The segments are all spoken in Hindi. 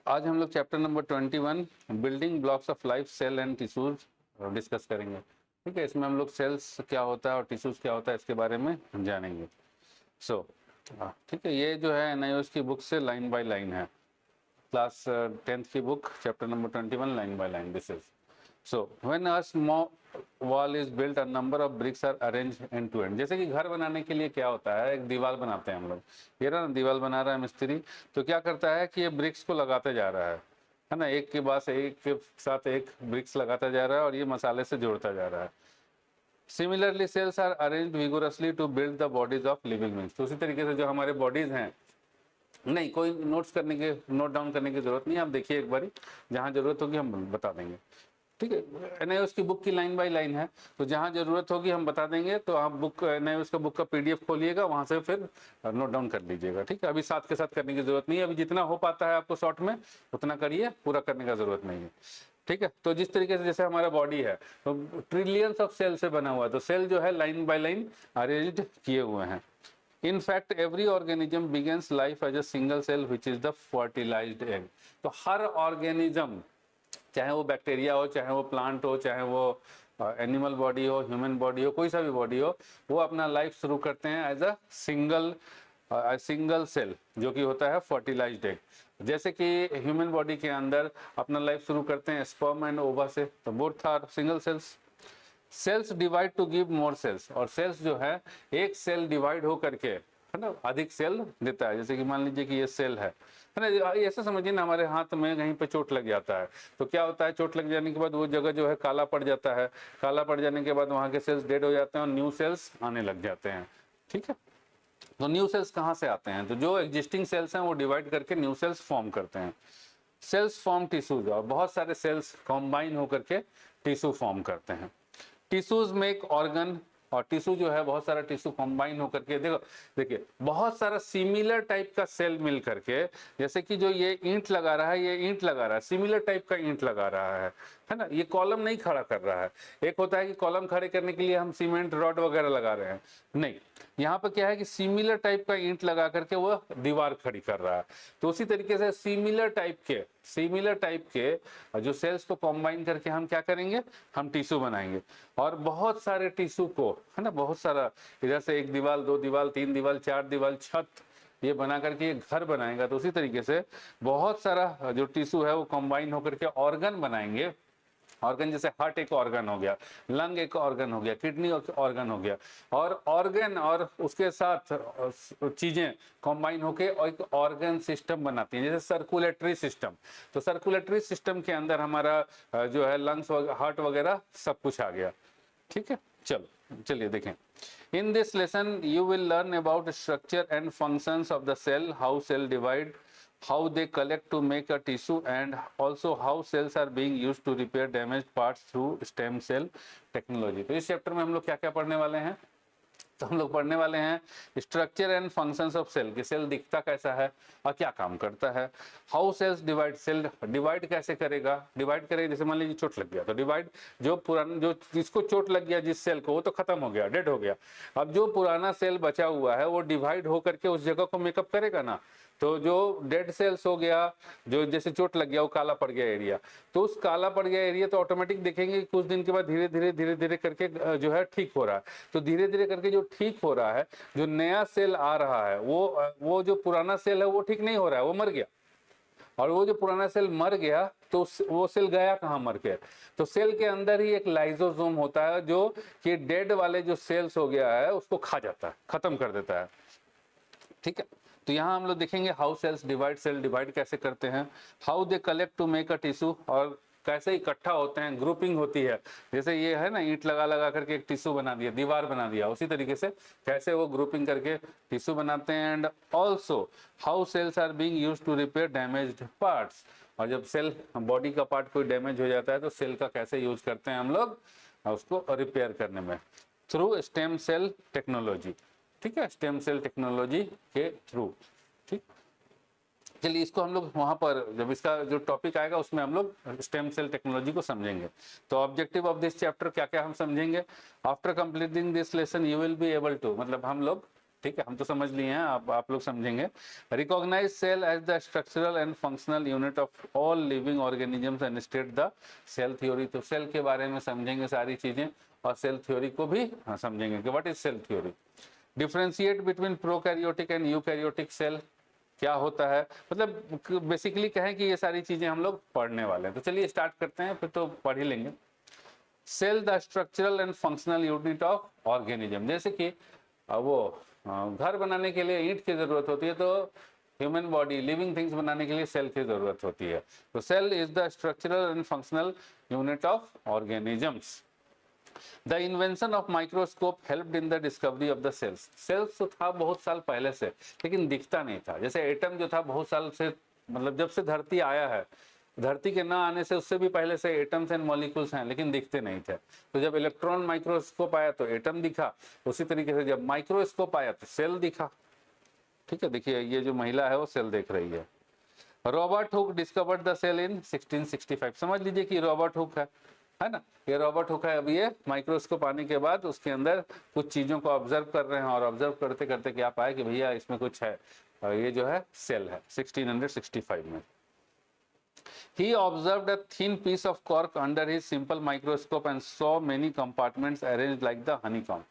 आज हम लोग chapter number 21 building blocks of life cell and tissues discuss करेंगे। ठीक है, इसमें हम लोग सेल्स क्या होता है और टिश्यूज क्या होता है इसके बारे में जानेंगे। सो ठीक है, ये जो है एनआईओएस की बुक से लाइन बाय लाइन है, क्लास 10th की book, chapter number 21, line by line this is. So when a small wall is built, a number of bricks are arranged end to end. जैसे कि घर बनाने के लिए क्या होता है, एक दीवार बनाते हैं हम लोग, ये ना दीवार बना रहा है मिस्त्री, तो क्या करता है कि ये ब्रिक्स को लगाते जा रहा है ना, एक के बाद एक के साथ एक ब्रिक्स लगाता जा रहा है और ये मसाले से जोड़ता जा रहा है। Similarly cells are arranged vigorously to build the bodies of living beings. तो उसी तरीके से जो हमारे बॉडीज हैं, नहीं कोई नोट डाउन करने की जरूरत नहीं है, आप देखिए एक बारी, जहां जरूरत होगी हम बता देंगे। ठीक है, एनआईओएस की बुक की लाइन बाय लाइन है, तो जहां जरूरत होगी हम बता देंगे, तो आप बुक एनआईओएस का बुक का पीडीएफ खोलिएगा, वहां से फिर नोट डाउन कर लीजिएगा। ठीक है, अभी साथ के साथ करने की जरूरत नहीं है, अभी जितना हो पाता है आपको शॉर्ट में उतना करिए, पूरा करने का जरूरत नहीं है। ठीक है, तो जिस तरीके से जैसे हमारा बॉडी है तो ट्रिलियंस ऑफ सेल से बना हुआ है, तो सेल जो है लाइन बाय लाइन अरेंज्ड किए हुए हैं। In fact, every organism begins life as a single cell, which is the fertilized egg. तो हर ऑर्गेनिज्म, चाहे वो बैक्टीरिया हो, चाहे वो प्लांट हो, चाहे वो एनिमल बॉडी हो, ह्यूमन बॉडी हो, कोई सा भी बॉडी हो, वो अपना लाइफ शुरू करते हैं एज अ सिंगल सेल, जो कि होता है फर्टिलाइज्ड एग। जैसे कि ह्यूमन बॉडी के अंदर अपना लाइफ शुरू करते हैं स्पर्म एंड ओवा से, तो both are single cells. Cells divide to give more cells, और सेल्स जो है एक सेल डिवाइड हो करके, है ना, अधिक सेल देता है। जैसे कि मान लीजिए कि ये सेल है ना, ऐसे समझिए ना, हमारे हाथ में कहीं पे चोट लग जाता है, तो क्या होता है, चोट लग जाने के बाद वो जगह जो है काला पड़ जाता है, काला पड़ जाने के बाद वहां के सेल्स डेड हो जाते हैं और न्यू सेल्स आने लग जाते हैं। ठीक है, तो न्यू सेल्स कहाँ से आते हैं, तो जो एग्जिस्टिंग सेल्स हैं वो डिवाइड करके न्यू सेल्स फॉर्म करते हैं। सेल्स फॉर्म टिश्यूज, और बहुत सारे सेल्स कॉम्बाइन होकर के टिश्यू फॉर्म करते हैं। टिश्यूज मेक ऑर्गन, और टिश्यू जो है बहुत सारा टिश्यू कंबाइन होकर के, देखो देखिए बहुत सारा सिमिलर टाइप का सेल मिल करके, जैसे कि जो ये ईंट लगा रहा है, ये ईंट लगा रहा है, सिमिलर टाइप का ईंट लगा रहा है ना, ये कॉलम नहीं खड़ा कर रहा है। एक होता है कि कॉलम खड़े करने के लिए हम सीमेंट रॉड वगैरह लगा रहे हैं, नहीं, यहाँ पर क्या है कि सिमिलर टाइप का ईंट लगा करके वो दीवार खड़ी कर रहा है। तो उसी तरीके से सिमिलर टाइप के जो सेल्स को कंबाइन करके हम क्या करेंगे, हम टिश्यू बनाएंगे। और बहुत सारे टिश्यू को, है ना, बहुत सारा, इधर से एक दीवार, दो दीवार, तीन दीवार, चार दीवार, छत, ये बना करके ये घर बनाएगा। तो उसी तरीके से बहुत सारा जो टिश्यू है वो कंबाइन होकर के ऑर्गन बनाएंगे। ऑर्गन जैसे हार्ट एक ऑर्गन हो गया, लंग एक ऑर्गन हो गया, किडनी ऑर्गन हो गया, और ऑर्गन और उसके साथ चीजें कंबाइन होकर एक ऑर्गन सिस्टम बनाती हैं, जैसे सर्कुलेटरी सिस्टम। तो सर्कुलेटरी सिस्टम के अंदर हमारा जो है लंग्स, हार्ट वगैरह सब कुछ आ गया। ठीक है, चलिए देखें। In this lesson you will learn about structure and functions of the cell, how cell divide, how they collect to make a tissue, and also how cells are being used to repair damaged parts through stem cell technology। तो इस चैप्टर में हम लोग क्या क्या पढ़ने वाले हैं, तो हम लोग पढ़ने वाले हैं structure and functions of cell, कि सेल दिखता कैसा है और क्या काम करता है। How cells divide, cell divide कैसे करेगा, डिवाइड करेगा, जैसे मान लीजिए चोट लग गया तो डिवाइड, जो पुराना, जो जिसको चोट लग गया जिस सेल को, वो तो खत्म हो गया, डेड हो गया। अब जो पुराना सेल बचा हुआ है वो डिवाइड होकर के उस जगह को मेकअप करेगा ना। तो जो डेड सेल्स हो गया, जो जैसे चोट लग गया, वो काला पड़ गया एरिया, तो उस काला पड़ गया एरिया तो ऑटोमेटिक देखेंगे कुछ दिन के बाद धीरे धीरे करके जो है ठीक हो रहा है। तो धीरे धीरे करके जो ठीक हो रहा है, जो नया सेल आ रहा है, वो जो पुराना सेल है वो ठीक नहीं हो रहा है, वो मर गया। और वो जो पुराना सेल मर गया तो वो सेल गया कहाँ, मर के, तो सेल के अंदर ही एक लाइजोसोम होता है जो कि डेड वाले जो सेल्स हो गया है उसको खा जाता है, खत्म कर देता है। ठीक है, तो यहाँ हम लोग देखेंगे how cells divide, cell divide कैसे करते हैं, how they collect to make a tissue, और कैसे इकट्ठा होते हैं, ग्रुपिंग होती है। जैसे ये है ना, ईंट लगा लगा करके एक टिश्यू बना दिया, दीवार बना दिया, उसी तरीके से कैसे वो ग्रुपिंग करके टिश्यू बनाते हैं। And also how cells are being used to repair damaged parts, और जब सेल, बॉडी का पार्ट कोई डैमेज हो जाता है तो सेल का कैसे यूज करते हैं हम लोग उसको रिपेयर करने में, थ्रू स्टेम सेल टेक्नोलॉजी। ठीक है, स्टेम सेल टेक्नोलॉजी के थ्रू। ठीक, चलिए इसको हम लोग वहां पर जब इसका जो टॉपिक आएगा उसमें हम लोग स्टेम सेल टेक्नोलॉजी को समझेंगे। तो ऑब्जेक्टिव ऑफ दिस चैप्टर क्या क्या हम समझेंगे, after completing this lesson you will be able to, मतलब हम लोग ठीक है, हम तो समझ लिए हैं, आप लोग समझेंगे। Recognise cell as the structural and functional unit of all living organisms and state the cell theory. तो सेल के बारे में समझेंगे सारी चीजें, और सेल थ्योरी को भी समझेंगे कि what is cell theory. Differentiate between prokaryotic and eukaryotic cell, क्या होता है, मतलब बेसिकली कहें कि ये सारी चीजें हम लोग पढ़ने वाले हैं। तो चलिए स्टार्ट करते हैं, फिर तो पढ़ ही लेंगे। Cell the structural and functional unit of organism, जैसे कि वो घर बनाने के लिए ईंट की जरूरत होती है, तो ह्यूमन बॉडी लिविंग थिंग्स बनाने के लिए सेल की जरूरत होती है। तो cell is the structural and functional unit of organisms. The invention of microscope helped in the discovery of the cells. Cells तो था बहुत साल पहले से, लेकिन दिखता नहीं था। जैसे एटम जो था बहुत साल से, मतलब जब से धरती आया है, धरती के ना आने से उससे भी पहले से एटम्स एंड मॉलिक्यूल्स हैं, लेकिन दिखते नहीं थे। तो जब इलेक्ट्रॉन माइक्रोस्कोप आया तो एटम दिखा, उसी तरीके से जब माइक्रोस्कोप आया तो सेल दिखा। ठीक है, देखिए ये जो महिला है वो सेल देख रही है। Robert Hooke discovered the cell in 1665। समझ लीजिए कि रॉबर्ट हुक है ना, ये रॉबर्ट हुक है। अब ये माइक्रोस्कोप आने के बाद उसके अंदर कुछ चीजों को ऑब्जर्व कर रहे हैं, और ऑब्जर्व करते करते क्या पाया कि भैया इसमें कुछ है, और ये जो है सेल है, 1665 में। He observed a thin piece of cork under his simple microscope and saw many compartments arranged like the honeycomb.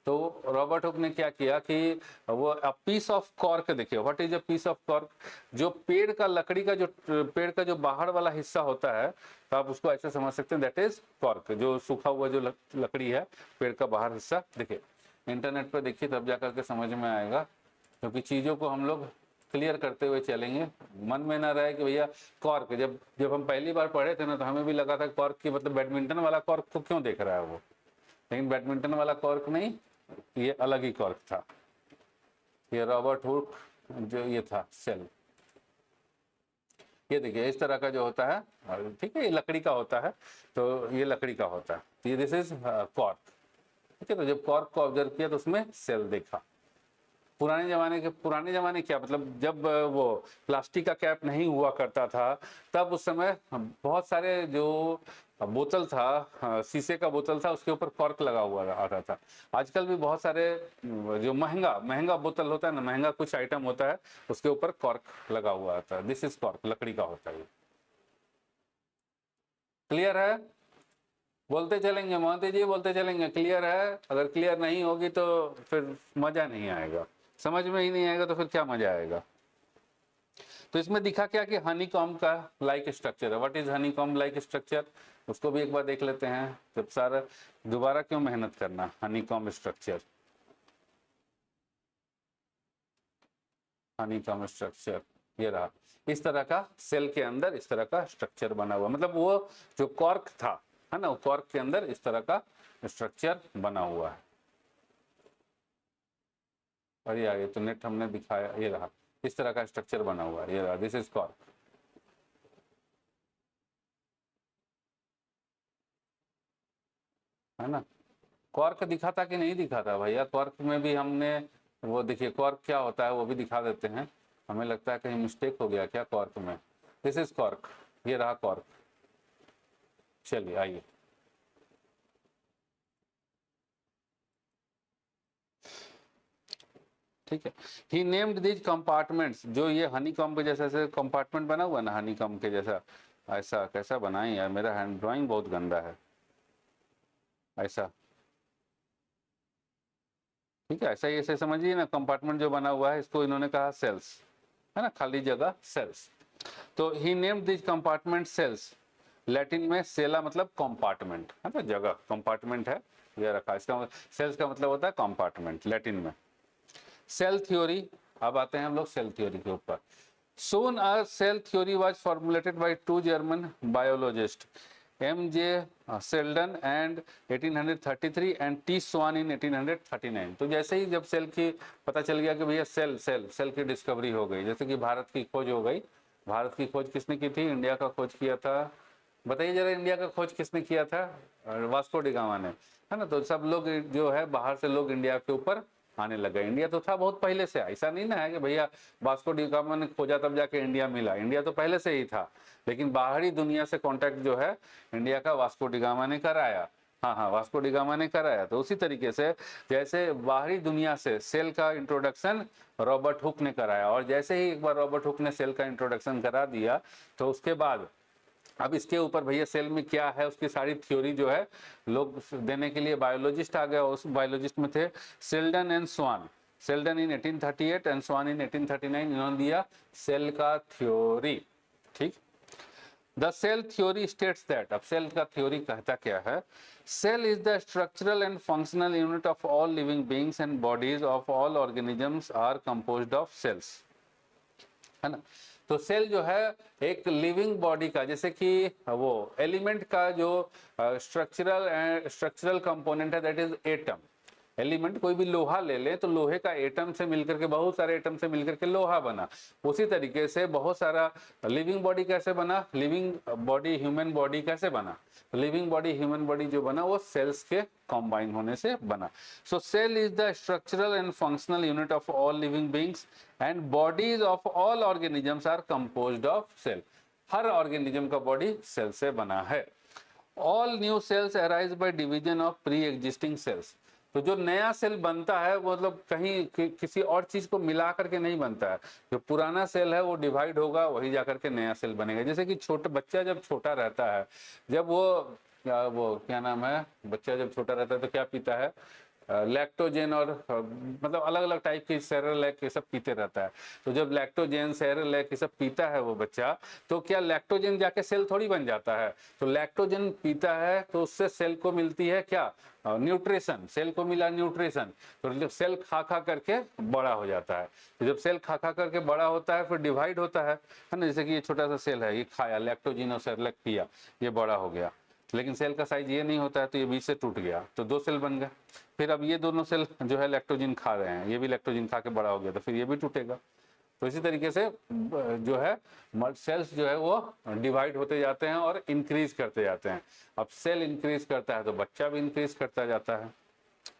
तो रॉबर्ट हुक ने क्या किया कि वो पीस ऑफ कॉर्क, देखिए what is a piece of cork, जो पेड़ का लकड़ी का जो पेड़ का जो बाहर वाला हिस्सा होता है, तो आप उसको ऐसे समझ सकते हैं, दैट इज कॉर्क, जो सूखा हुआ जो लकड़ी है, पेड़ का बाहर हिस्सा। देखिए इंटरनेट पर देखिए तब जाकर के समझ में आएगा, क्योंकि चीजों को हम लोग क्लियर करते हुए चलेंगे। मन में ना रहे कि भैया कॉर्क, जब हम पहली बार पढ़े थे ना, तो हमें भी लगा था कॉर्क की मतलब बैडमिंटन वाला कॉर्क को क्यों देख रहा है वो, लेकिन बैडमिंटन वाला कॉर्क नहीं, ये अलग ही कॉर्क था। ये रॉबर्ट हुक जो ये था सेल, ये देखिए इस तरह का जो होता है, ठीक है, ये लकड़ी का होता है, तो ये लकड़ी का होता है, ये दिस इज कॉर्क। ठीक है, तो जब कॉर्क को ऑब्जर्व किया तो उसमें सेल देखा। पुराने जमाने क्या मतलब, जब वो प्लास्टिक का कैप नहीं हुआ करता था, तब उस समय बहुत सारे जो बोतल था, शीशे का बोतल था, उसके ऊपर कॉर्क लगा हुआ आता था। आजकल भी बहुत सारे जो महंगा बोतल होता है ना, महंगा कुछ आइटम होता है, उसके ऊपर कॉर्क लगा हुआ आता है। दिस इज कॉर्क, लकड़ी का होता है। क्लियर है? बोलते चलेंगे मोहंती जी, बोलते चलेंगे। क्लियर है? अगर क्लियर नहीं होगी तो फिर मजा नहीं आएगा, समझ में ही नहीं आएगा तो फिर क्या मजा आएगा। तो इसमें दिखा क्या कि हनीकॉम्ब का लाइक स्ट्रक्चर है। What is honeycomb like structure, उसको भी एक बार देख लेते हैं। जब सारा दोबारा क्यों मेहनत करना। हनीकॉम्ब स्ट्रक्चर, हनीकॉम्ब स्ट्रक्चर ये रहा, इस तरह का सेल के अंदर इस तरह का स्ट्रक्चर बना हुआ, मतलब वो जो कॉर्क था, है ना, वो कॉर्क के अंदर इस तरह का स्ट्रक्चर बना हुआ है। और ये आगे तो नेट हमने दिखाया, ये रहा, इस तरह का स्ट्रक्चर बना हुआ है, ये रहा, दिस इज कॉर्क। है ना, कॉर्क दिखा था कि नहीं दिखा था भैया? कॉर्क में भी हमने वो देखिए कॉर्क क्या होता है वो भी दिखा देते हैं। हमें लगता है कहीं मिस्टेक हो गया क्या कॉर्क में। दिस इज कॉर्क, ये रहा कॉर्क। चलिए आइए, ठीक है। ही नेम्ड दीज कंपार्टमेंट्स, जो ये हनी कॉम के जैसा से कंपार्टमेंट बना हुआ ना, हनी कॉम के जैसा, ऐसा कैसा बनाए यार, मेरा हैंड ड्राइंग बहुत गंदा है। ऐसा, ठीक है, ऐसा ही ऐसे समझिए ना, कंपार्टमेंट जो बना हुआ है, इसको इन्होंने कहा सेल्स, है ना, खाली जगह सेल्स। तो he named these compartment cells, Latin में सेला मतलब कंपार्टमेंट, है ना, जगह, कंपार्टमेंट है ये रखा। इसका सेल्स का मतलब होता है कंपार्टमेंट लैटिन में। सेल थ्योरी, अब आते हैं हम लोग सेल थ्योरी के ऊपर। Soon a cell theory was formulated by two German biologists, M.J. Schleiden and 1833 and T Schwann in 1839। तो जैसे ही जब सेल की पता चल गया कि भैया सेल की डिस्कवरी हो गई, जैसे कि भारत की खोज हो गई। भारत की खोज किसने की थी? इंडिया का खोज किया था। बताइए जरा, इंडिया का खोज किसने किया था? वास्को डी गामा ने, है ना। तो सब लोग जो है बाहर से लोग इंडिया के ऊपर आने लगा। इंडिया तो था बहुत पहले से, ऐसा नहीं ना है कि भैया वास्को डी गामा ने खोजा तब जाके इंडिया मिला। इंडिया तो पहले से ही था, लेकिन बाहरी दुनिया से कांटेक्ट जो है इंडिया का वास्को डी गामा ने कराया। हाँ हाँ, वास्को डी गामा ने कराया। तो उसी तरीके से जैसे बाहरी दुनिया से सेल का इंट्रोडक्शन रॉबर्ट हुक ने कराया, और जैसे ही एक बार रॉबर्ट हुक ने सेल का इंट्रोडक्शन करा दिया तो उसके बाद अब इसके ऊपर भैया सेल में क्या है उसकी सारी थ्योरी जो है लोग देने के लिए बायोलॉजिस्ट आ गया। उस बायोलॉजिस्ट में थे Schleiden and Schwann. Schleiden in 1838 and Schwann in 1839, इन्होंने दिया सेल का थ्योरी। ठीक, the cell theory states that, अब सेल का थ्योरी कहता क्या है, cell is the structural and functional unit of all living beings and bodies of all organisms are composed of cells, है ना। तो सेल जो है एक लिविंग बॉडी का, जैसे कि वो एलिमेंट का जो स्ट्रक्चरल कंपोनेंट है दैट इज एटम। एलिमेंट कोई भी लोहा ले ले तो लोहे का एटम से मिलकर के, बहुत सारे एटम से मिलकर के लोहा बना। उसी तरीके से बहुत सारा लिविंग बॉडी कैसे बना, लिविंग बॉडी ह्यूमन बॉडी कैसे बना, लिविंग बॉडी ह्यूमन बॉडी जो बना वो सेल्स के कंबाइन होने से बना। So cell is the structural and functional unit of all living beings and bodies of all organisms are composed of cell. हर ऑर्गेनिज्म का बॉडी सेल से बना है। All new cells arise by division of pre existing cells. तो जो नया सेल बनता है वो मतलब कहीं किसी और चीज को मिला करके नहीं बनता है। जो पुराना सेल है वो डिवाइड होगा, वही जाकर के नया सेल बनेगा। जैसे कि छोटा बच्चा जब छोटा रहता है, जब वो क्या नाम है, बच्चा जब छोटा रहता है तो क्या पीता है, लैक्टोजेन और मतलब अलग अलग टाइप के सेरेलैक ये सब पीते रहता है। तो जब लैक्टोजेन सेरेलैक ये सब पीता है वो बच्चा, तो क्या लैक्टोजेन जाके सेल थोड़ी बन जाता है। तो लैक्टोजेन पीता है तो उससे सेल को मिलती है क्या, न्यूट्रिशन। सेल को मिला न्यूट्रिशन, तो सेल खा खा करके बड़ा हो जाता है। तो जब सेल खा खा करके बड़ा होता है फिर डिवाइड होता है ना। जैसे कि ये छोटा सा सेल है, ये खाया लैक्टोजेन और सेरेलैक पिया, ये बड़ा हो गया, लेकिन सेल का साइज ये नहीं होता है तो ये बीच से टूट गया तो दो सेल बन गए। फिर अब ये दोनों सेल जो है लैक्टोजिन खा रहे हैं, ये भी लैक्टोजिन खा के बड़ा हो गया तो फिर ये भी टूटेगा। तो इसी तरीके से जो है सेल्स जो है वो डिवाइड होते जाते हैं और इंक्रीज करते जाते हैं। अब सेल इंक्रीज करता है तो बच्चा भी इंक्रीज करता जाता है।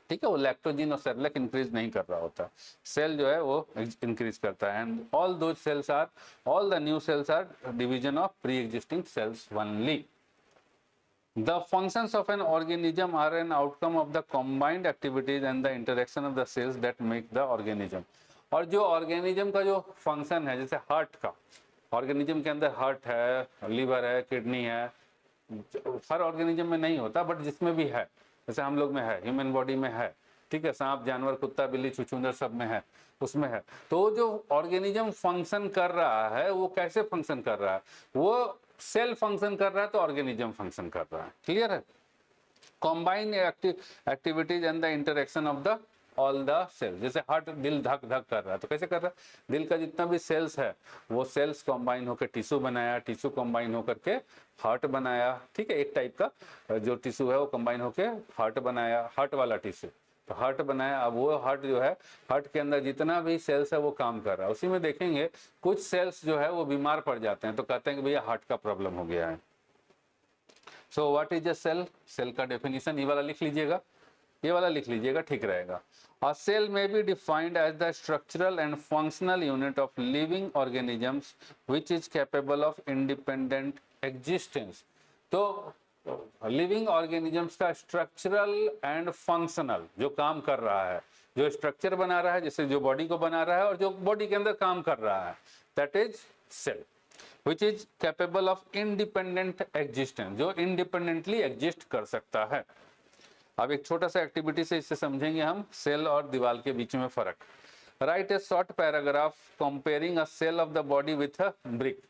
ठीक है, वो लैक्टोजिन और सेरेलैक इंक्रीज नहीं कर रहा होता, सेल जो है वो इंक्रीज करता है। एंड ऑल दो cells are, all the new cells are division of pre existing cells only. The functions of an organism are an outcome of the combined activities and the interaction of the cells that make the organism। और जो ऑर्गेनिज्म का जो फंक्शन है, जैसे हार्ट का, ऑर्गेनिज्म के अंदर हार्ट है, लिवर है, किडनी है, हर ऑर्गेनिज्म में नहीं होता बट जिसमें भी है, जैसे हम लोग में है, ह्यूमन बॉडी में है, ठीक है, सांप जानवर कुत्ता बिल्ली छुछुंदर सब में है, उसमें है। तो जो ऑर्गेनिज्म फंक्शन कर रहा है वो कैसे फंक्शन कर रहा है, वो सेल फंक्शन कर रहा है तो ऑर्गेनिज्म फंक्शन कर रहा है। क्लियर है, combine activities and the interaction of the all the cells. जैसे हार्ट, दिल धक धक कर रहा है तो कैसे कर रहा है, दिल का जितना भी सेल्स है वो सेल्स कॉम्बाइन होकर टिश्यू बनाया, टिश्यू कॉम्बाइन होकर के हार्ट बनाया। ठीक है, एक टाइप का जो टिश्यू है वो कॉम्बाइन होकर हार्ट बनाया, हार्ट वाला टिश्यू तो हार्ट बनाया। अब वो हार्ट जो है, हार्ट के अंदर जितना भी सेल्स है वो काम कर रहा है। उसी में देखेंगे कुछ सेल्स जो है वो बीमार पड़ जाते हैं तो कहते हैं कि भैया हार्ट का प्रॉब्लम हो गया है। So what is a cell, cell का डेफिनेशन ये वाला लिख लीजिएगा, ये वाला लिख लीजिएगा, ठीक रहेगा। A cell may be defined as the structural and functional unit of living organisms which is capable of independent existence। तो लिविंग ऑर्गेनिजम्स का स्ट्रक्चरल एंड फंक्शनल जो काम कर रहा है, जो स्ट्रक्चर बना रहा है, जैसे जो बॉडी को बना रहा है और जो बॉडी के अंदर काम कर रहा है, that is cell, which is capable of independent existence, जो इंडिपेंडेंटली एग्जिस्ट कर सकता है। अब एक छोटा सा एक्टिविटी से इससे समझेंगे हम सेल और दीवार के बीच में फर्क। Write a short paragraph comparing a cell of the body with a brick.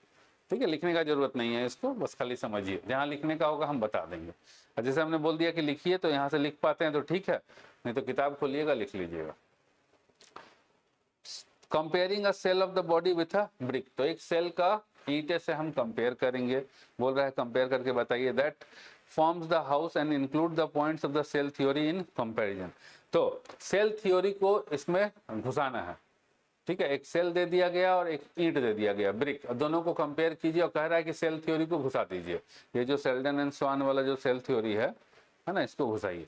ठीक है, लिखने का जरूरत नहीं है इसको, बस खाली समझिए, जहां लिखने का होगा हम बता देंगे। और जैसे हमने बोल दिया कि लिखिए तो यहाँ से लिख पाते हैं तो ठीक है, नहीं तो किताब खोलिएगा लिख लीजिएगा। Comparing a cell of the body with a brick, तो एक सेल का ईंटे से हम कंपेयर करेंगे। बोल रहा है कंपेयर करके बताइए। That forms the house and include the points of the cell theory in comparison. तो सेल थ्योरी को इसमें घुसाना है। ठीक है, एक सेल दे दिया गया और एक ईंट दे दिया गया, ब्रिक, दोनों को कंपेयर कीजिए और कह रहा है कि सेल थ्योरी को घुसा दीजिए। ये जो सेल्डन एंड स्वान वाला जो सेल थ्योरी है ना, इसको घुसाइए,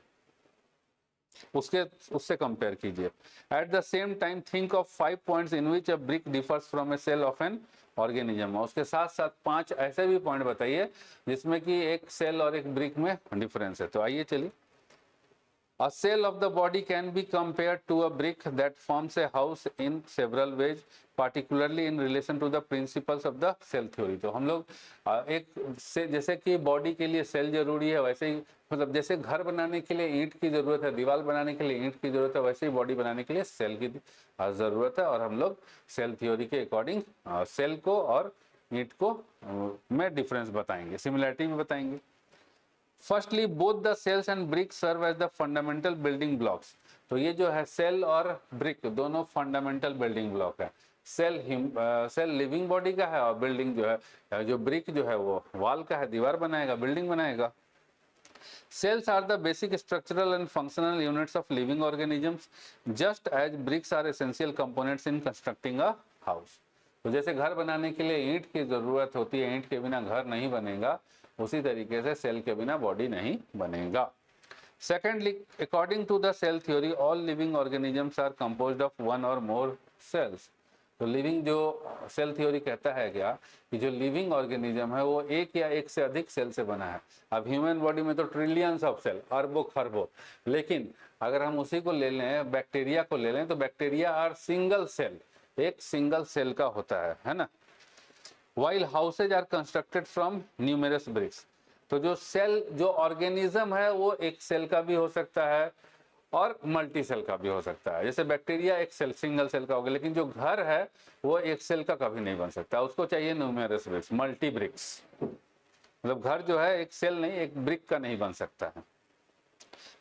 उससे कंपेयर कीजिए। At the same time think of 5 points in which a brick differs from a cell of an organism है। उसके साथ साथ 5 ऐसे भी पॉइंट बताइए जिसमें कि एक सेल और एक ब्रिक में डिफरेंस है। तो आइए चलिए। A cell of the body can be compared to a brick that forms a house in several ways, particularly in relation to the principles of the cell theory। तो हम लोग एक से जैसे कि बॉडी के लिए सेल जरूरी है, वैसे ही मतलब जैसे घर बनाने के लिए ईंट की जरूरत है, दीवार बनाने के लिए ईंट की जरूरत है, वैसे ही बॉडी बनाने के लिए सेल की जरूरत है। और हम लोग सेल थ्योरी के अकॉर्डिंग सेल को और ईंट को में डिफरेंस बताएंगे, सिमिलरिटी भी बताएंगे। Firstly both the cells and brick serve as the fundamental building blocks. तो ये जो है सेल और ब्रिक दोनों फंडामेंटल बिल्डिंग ब्लॉक है। सेल लिविंग बॉडी का है और बिल्डिंग जो है, जो ब्रिक जो है वो वॉल का है, दीवार बनाएगा, बिल्डिंग बनाएगा। Cells are the basic structural and functional units of living organisms, just as bricks are essential components in constructing a house। तो जैसे घर बनाने के लिए ईंट की जरूरत होती है, ईंट के बिना घर नहीं बनेगा, उसी तरीके से सेल के बिना बॉडी नहीं बनेगा। Secondly, according to the cell theory, all living organisms are composed of one or more cells। तो लिविंग जो सेल थ्योरी कहता है क्या कि जो लिविंग ऑर्गेनिज्म है वो एक या एक से अधिक सेल से बना है। अब ह्यूमन बॉडी में तो ट्रिलियंस ऑफ सेल, अरबों खरबों, लेकिन अगर हम उसी को ले लें, बैक्टीरिया को ले लें, तो बैक्टीरिया आर सिंगल सेल, एक सिंगल सेल का होता है ना। While houses are constructed from numerous bricks. तो जो सेल जो ऑर्गेनिज्म है वो एक सेल का भी हो सकता है और मल्टी सेल का भी हो सकता है। जैसे बैक्टीरिया एक सेल सिंगल सेल का हो गया, लेकिन जो घर है वो एक सेल का कभी नहीं बन सकता, उसको चाहिए न्यूमेरस ब्रिक्स, मल्टी ब्रिक्स। मतलब घर जो है एक सेल नहीं, एक ब्रिक का नहीं बन सकता है।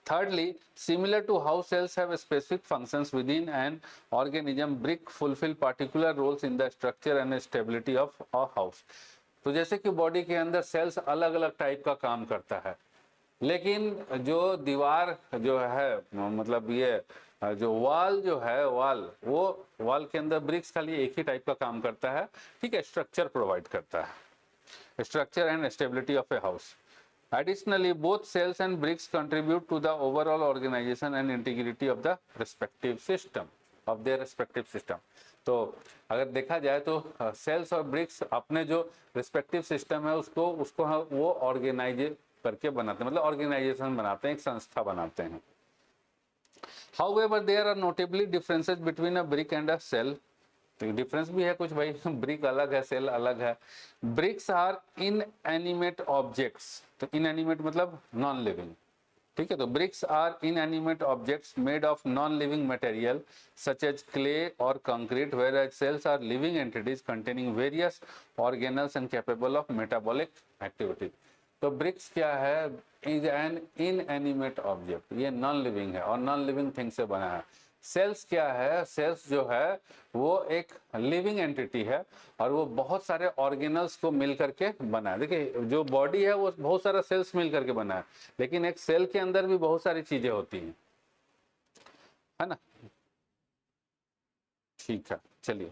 Thirdly, similar to how cells have specific functions within an organism, brick fulfill particular roles in the structure and stability of a house। तो जैसे कि बॉडी के अंदर सेल्स अलग अलग टाइप का काम करता है, लेकिन जो दीवार जो है, मतलब ये जो वॉल जो है, वो वॉल के अंदर ब्रिक्स खाली एक ही टाइप का काम करता है, ठीक है, स्ट्रक्चर प्रोवाइड करता है, structure and stability of a house. Additionally, both cells and bricks contribute to the overall organization and integrity of the respective system, of their respective system। तो अगर देखा जाए तो सेल्स और ब्रिक्स अपने जो रिस्पेक्टिव सिस्टम है उसको वो ऑर्गेनाइज करके बनाते हैं, मतलब ऑर्गेनाइजेशन बनाते हैं, एक संस्था बनाते हैं। However, there are notably differences between a brick and a cell। तो डिफरेंस भी है कुछ भाई, ब्रिक अलग है, सेल अलग है। Bricks are inanimate objects. तो इनएनिमेट मतलब नॉन लिविंग, ठीक है। तो bricks are inanimate objects made of non living material such as clay और concrete, whereas cells are living entities containing various organelles and capable of metabolic activity। तो ब्रिक्स क्या है, इज एन इनएनिमेट ऑब्जेक्ट, ये नॉन लिविंग है और नॉन लिविंग थिंग से बना है। सेल्स क्या है, सेल्स जो है वो एक लिविंग एंटिटी है और वो बहुत सारे ऑर्गेनल्स को मिल करके बना है। देखिए जो बॉडी है वो बहुत सारा सेल्स मिल करके बना है, लेकिन एक सेल के अंदर भी बहुत सारी चीजें होती हैं, है ना। ठीक है, चलिए।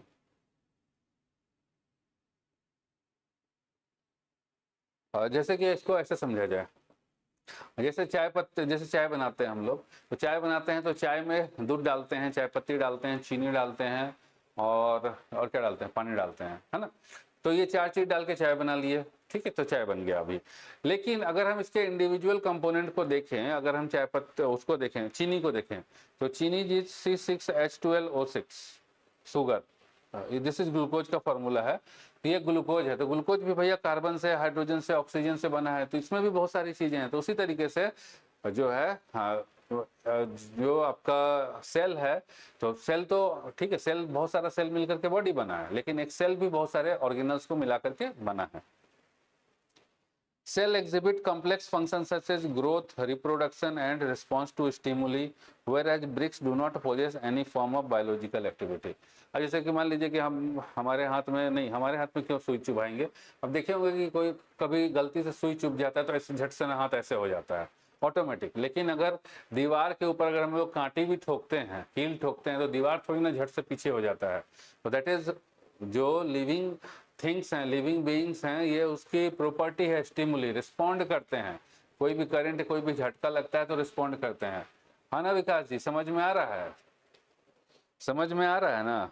जैसे कि इसको ऐसे समझा जाए, जैसे चाय पत्ती, जैसे चाय बनाते हैं हम लोग, तो चाय बनाते हैं तो चाय में दूध डालते हैं, चाय पत्ती डालते हैं, चीनी डालते हैं और क्या डालते हैं, पानी डालते हैं, है ना। तो ये 4 चीज डाल के चाय बना लिए, ठीक है, तो चाय बन गया अभी। लेकिन अगर हम इसके इंडिविजुअल कंपोनेंट को देखें, अगर हम चाय पत्ती उसको देखें, चीनी को देखें, तो चीनी जी C6H12O6 sugar, this is glucose का फॉर्मूला है। तो ये ग्लूकोज है, तो ग्लूकोज भी भैया कार्बन से, हाइड्रोजन से, ऑक्सीजन से बना है, तो इसमें भी बहुत सारी चीजें हैं। तो उसी तरीके से जो है जो आपका सेल है, तो सेल तो ठीक है, सेल बहुत सारा सेल मिलकर के बॉडी बना है, लेकिन एक सेल भी बहुत सारे ऑर्गेनल्स को मिला करके बना है। Cell exhibit complex functions such as growth, reproduction and response to stimuli, whereas bricks do not possess any form of biological activity। अब जैसे कि मान लीजिए कि हम हमारे हाथ में नहीं, हमारे हाथ में क्यों सुई चुभाएंगे। अब देखे होंगे कि कोई कभी गलती से सुई चुभ जाता है तो ऐसे झट से ना हाथ ऐसे हो जाता है ऑटोमेटिक, लेकिन अगर दीवार के ऊपर अगर हम लोग कांटी भी ठोकते हैं, कील ठोकते हैं, तो दीवार थोड़ी ना झट से पीछे हो जाता है। तो दैट इज जो लिविंग थिंग्स हैं, लिविंग बीइंग्स हैं, ये उसकी प्रॉपर्टी है, स्टिमुली, रिस्पॉन्ड करते हैं। कोई भी करंट, कोई भी झटका लगता है तो रिस्पॉन्ड करते हैं, है ना विकास जी, समझ में आ रहा है, समझ में आ रहा है ना।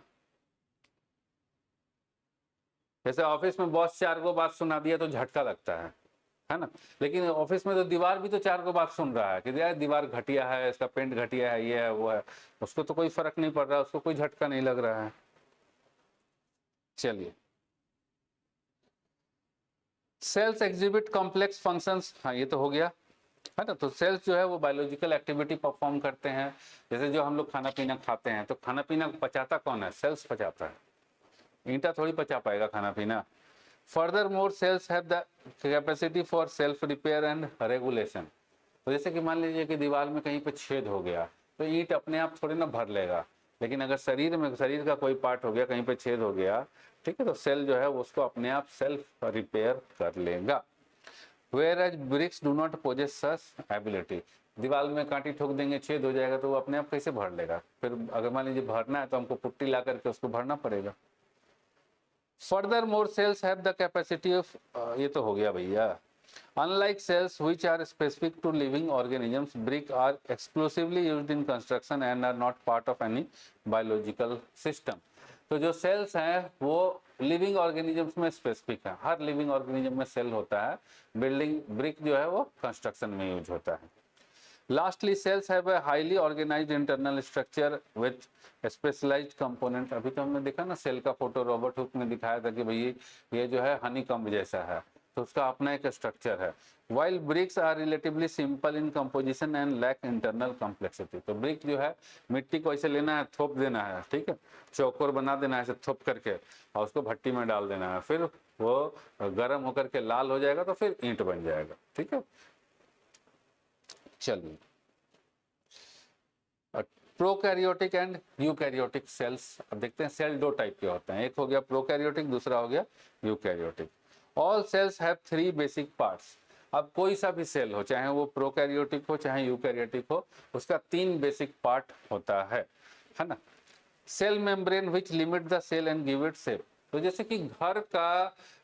जैसे ऑफिस में बॉस 4 को बात सुना दिया तो झटका लगता है ना। लेकिन ऑफिस में तो दीवार भी तो 4 को बात सुन रहा है कि यार दीवार घटिया है, इसका पेंट घटिया है, ये है वो है, उसको तो कोई फर्क नहीं पड़ रहा, उसको कोई झटका नहीं लग रहा है। चलिए, सेल्स एग्जिबिट कॉम्प्लेक्स फंक्शंस, हाँ ये तो हो गया है ना। तो सेल्स जो है वो बायोलॉजिकल एक्टिविटी परफॉर्म करते हैं। जैसे जो हम लोग खाना पीना खाते हैं, तो खाना पीना पचाता कौन है? सेल्स पचाता है, ईंटा थोड़ी पचा पाएगा खाना पीना। Further more cells have the capacity for self repair and regulation. तो जैसे कि मान लीजिए कि दीवार में कहीं पे छेद हो गया, तो ईंट अपने आप थोड़ी ना भर लेगा, लेकिन अगर शरीर में, शरीर का कोई पार्ट हो गया, कहीं पे छेद हो गया, ठीक है, तो सेल जो है उसको अपने आप सेल्फ रिपेयर कर लेगा। Whereas bricks do not possess such ability। दीवार में कांटी ठोक देंगे, छेद हो जाएगा, तो वो अपने आप कैसे भर लेगा? फिर अगर मान लीजिए भरना है तो हमको पुट्टी ला करके उसको भरना पड़ेगा। Further more cells have the capacity of, ये तो हो गया भैया। Unlike cells which are specific to living organisms, brick are exclusively used in construction and are not part of any biological system. तो जो सेल्स हैं वो लिविंग ऑर्गेनिजम्स में स्पेसिफिक है, हर लिविंग ऑर्गेनिज्म में सेल होता है। बिल्डिंग ब्रिक जो है वो कंस्ट्रक्शन में यूज होता है। Lastly, cells have a highly organised internal structure with specialised component. अभी तो हमने देखा ना सेल का फोटो, रॉबर्ट हुक ने दिखाया था कि भाई ये जो है हनीकॉम्ब जैसा है, तो उसका अपना एक स्ट्रक्चर है। While bricks are relatively simple in composition and lack internal complexity. तो ब्रिक जो है मिट्टी को ऐसे लेना है, थोप देना है, ठीक है, चौकोर बना देना है ऐसे थोप करके, और उसको भट्टी में डाल देना है, फिर वो गर्म होकर के लाल हो जाएगा तो फिर ईंट बन जाएगा, ठीक है। चलिए, प्रोकैरियोटिक एंड यूकैरियोटिक सेल्स। अब देखते हैं सेल दो टाइप के होते हैं, एक हो गया प्रोकैरियोटिक, दूसरा हो गया eukaryotic. All cells have 3 basic parts. अब कोई सा भी सेल हो, चाहे वो प्रोकैरियोटिक हो चाहे यूकैरियोटिक हो, उसका 3 बेसिक पार्ट होता है ना। Cell membrane which limit the cell and give it shape. तो जैसे कि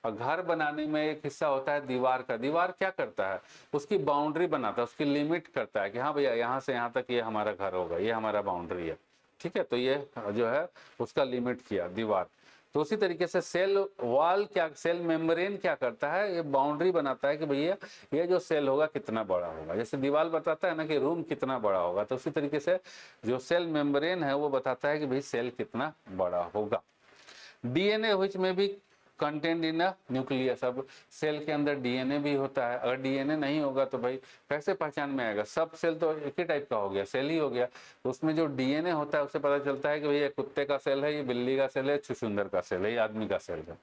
घर बनाने में एक हिस्सा होता है दीवार का। दीवार क्या करता है? उसकी बाउंड्री बनाता है, उसकी लिमिट करता है कि हाँ भैया यहाँ से यहाँ तक ये हमारा घर होगा, ये हमारा बाउंड्री है, ठीक है। तो ये जो है उसका लिमिट किया दीवार। तो उसी तरीके से सेल वॉल क्या, सेल मेम्ब्रेन क्या करता है? ये बाउंड्री बनाता है कि भैया ये जो सेल होगा कितना बड़ा होगा। जैसे दीवार बताता है ना कि रूम कितना बड़ा होगा, तो उसी तरीके से जो सेल मेम्ब्रेन है वो बताता है कि भाई सेल कितना बड़ा होगा। डीएनए व्हिच में भी कंटेंट इन न्यूक्लियस। अब सेल के अंदर डीएनए भी होता है, अगर डीएनए नहीं होगा तो भाई कैसे पहचान में आएगा? सब सेल तो एक ही टाइप का हो गया, सेल ही हो गया। तो उसमें जो डीएनए होता है उससे पता चलता है कि भाई ये कुत्ते का सेल है, ये बिल्ली का सेल है, छुछुंदर का सेल है, ये आदमी का सेल है।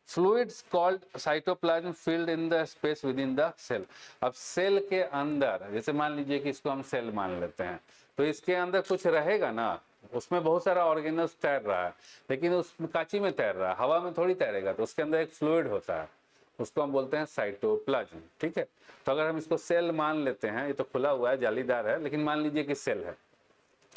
Fluids called cytoplasm filled in the space within the cell. अब सेल के अंदर, जैसे मान लीजिए कि इसको हम सेल मान लेते हैं, तो इसके अंदर कुछ रहेगा ना, उसमें बहुत सारा ऑर्गेनल्स तैर रहा है, लेकिन उस कांची में तैर रहा है, हवा में थोड़ी तैरेगा। तो उसके अंदर एक फ्लूइड होता है, उसको हम बोलते हैं साइटोप्लाज्म, ठीक है। तो अगर हम इसको सेल मान लेते हैं, ये तो खुला हुआ है, जालीदार है, लेकिन मान लीजिए कि सेल है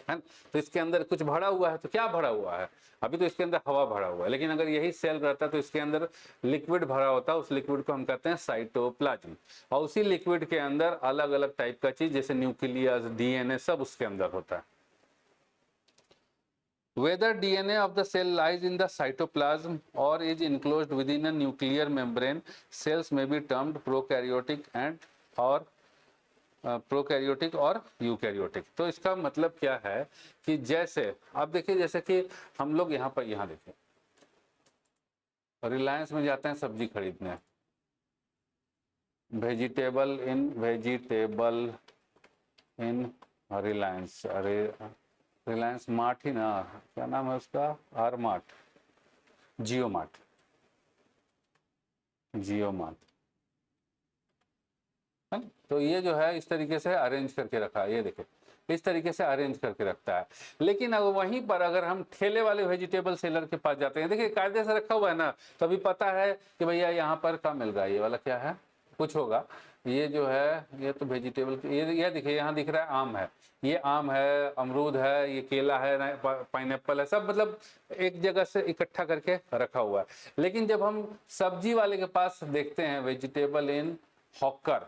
ना, तो इसके अंदर कुछ भरा हुआ है। तो क्या भरा हुआ है? अभी तो इसके अंदर हवा भरा हुआ है, लेकिन अगर यही सेल रहता तो इसके अंदर लिक्विड भरा होता, उस लिक्विड को हम कहते हैं साइटोप्लाज्म। और उसी लिक्विड के अंदर अलग अलग टाइप का चीज, जैसे न्यूक्लियस, डीएनए, सब उसके अंदर होता है। Whether DNA of the cell lies in the cytoplasm or is enclosed within a nuclear membrane, cells may be termed prokaryotic and or prokaryotic और यूकैरियोटिक। तो इसका मतलब क्या है कि जैसे आप देखिए, जैसे कि हम लोग यहाँ पर, यहाँ देखिए रिलायंस में जाते हैं सब्जी खरीदने, वेजिटेबल इन रिलायंस, अरे रिलायंस मार्ट ही ना, क्या नाम है उसका? आर मार्ट, जियो मार्ट, जियो मार्ट है। तो ये जो है इस तरीके से अरेंज करके रखा है, ये देखो इस तरीके से अरेंज करके रखता है। लेकिन अब वहीं पर अगर हम ठेले वाले वेजिटेबल सेलर के पास जाते हैं, देखिए कायदे से रखा हुआ है ना, तो अभी पता है कि भैया यहाँ पर क्या मिल रहा है, ये वाला क्या है, कुछ होगा, ये जो है ये तो वेजिटेबल, ये देखिए यहाँ दिख रहा है आम है, ये आम है, अमरूद है, ये केला है, पाइनएप्पल है, सब मतलब एक जगह से इकट्ठा करके रखा हुआ है। लेकिन जब हम सब्जी वाले के पास देखते हैं, वेजिटेबल इन हॉकर,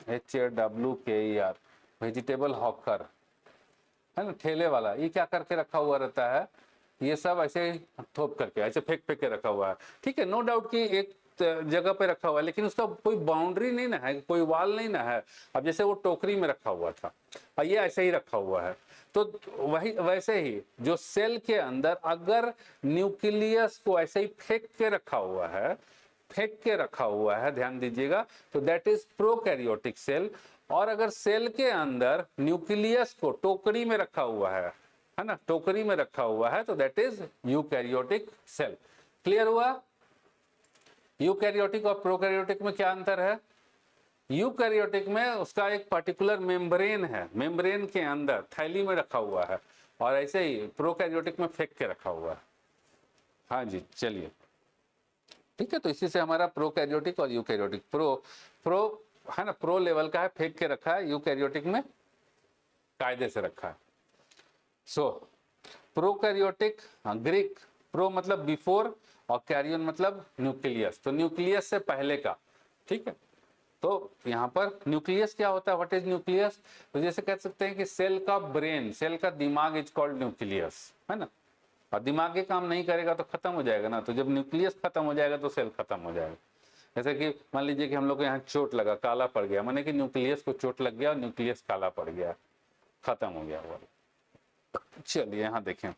HWKER, वेजिटेबल हॉकर है ना, ठेले वाला, ये क्या करके रखा हुआ रहता है? ये सब ऐसे थोप करके ऐसे फेंक फेंक के रखा हुआ है, ठीक है। नो डाउट कि एक जगह पे रखा हुआ है, लेकिन उसका कोई बाउंड्री नहीं ना है, कोई वाल नहीं ना है। अब जैसे वो टोकरी में रखा हुआ था और ये ऐसे ही रखा हुआ है, तो वही वैसे ही जो सेल के अंदर अगर न्यूक्लियस को ऐसे ही फेंक के रखा हुआ है, फेंक के रखा हुआ है, ध्यान दीजिएगा, तो दैट इज प्रोकैरियोटिक सेल। और अगर सेल के अंदर न्यूक्लियस को टोकरी में रखा हुआ है ना, टोकरी में रखा हुआ है, तो that is eukaryotic cell. Clear हुआ? यूकैरियोटिक और प्रोकैरियोटिक में क्या अंतर है? यूकैरियोटिक में उसका एक पर्टिकुलर मेम्ब्रेन है, मेम्ब्रेन के अंदर थैली में रखा हुआ है, और ऐसे ही प्रोकैरियोटिक में फेंक के रखा हुआ है। हाँ जी, चलिए, ठीक है। तो इसी से हमारा प्रोकैरियोटिक और यूकैरियोटिक, प्रो है ना, प्रो लेवल का है, फेंक के रखा है, यूकैरियोटिक में कायदे से रखा है। सो प्रोकैरियोटिक, ग्रीक प्रो मतलब बिफोर और कैरियन मतलब न्यूक्लियस, तो न्यूक्लियस से पहले का, ठीक है। तो यहाँ पर न्यूक्लियस क्या होता है? What is nucleus? तो जैसे कह सकते हैं कि सेल का ब्रेन, सेल का दिमाग इज कॉल्ड न्यूक्लियस, है ना। और दिमाग ये काम नहीं करेगा तो खत्म हो जाएगा ना, तो जब न्यूक्लियस खत्म हो जाएगा तो सेल खत्म हो जाएगा। जैसे कि मान लीजिए कि हम लोग को यहाँ चोट लगा, काला पड़ गया, माने कि न्यूक्लियस को चोट लग गया और न्यूक्लियस काला पड़ गया, खत्म हो गया वो। चलिए यहाँ देखें,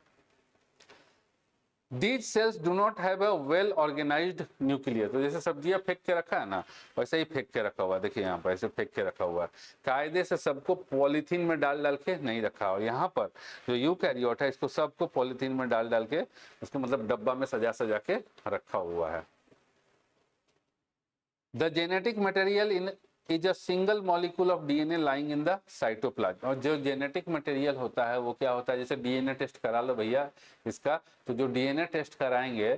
These cells do not have a well organized nucleus। तो जैसे सब्जियां फेंक के रखा है ना, वैसे ही फेंक के रखा हुआ है। देखिए यहाँ पर ऐसे फेंक के रखा हुआ है, कायदे से सबको पॉलीथीन में डाल डाल के नहीं रखा हुआ। यहाँ पर जो यूकैरियोट है, इसको सबको पॉलीथीन में डाल डाल के, उसको मतलब डब्बा में सजा सजा के रखा हुआ है। The genetic material in is a single molecule of DNA lying in the cytoplasm. और जो जेनेटिक मटेरियल होता है वो क्या होता है? जैसे डीएनए टेस्ट करा लो भैया इसका, तो जो डीएनए टेस्ट कराएंगे,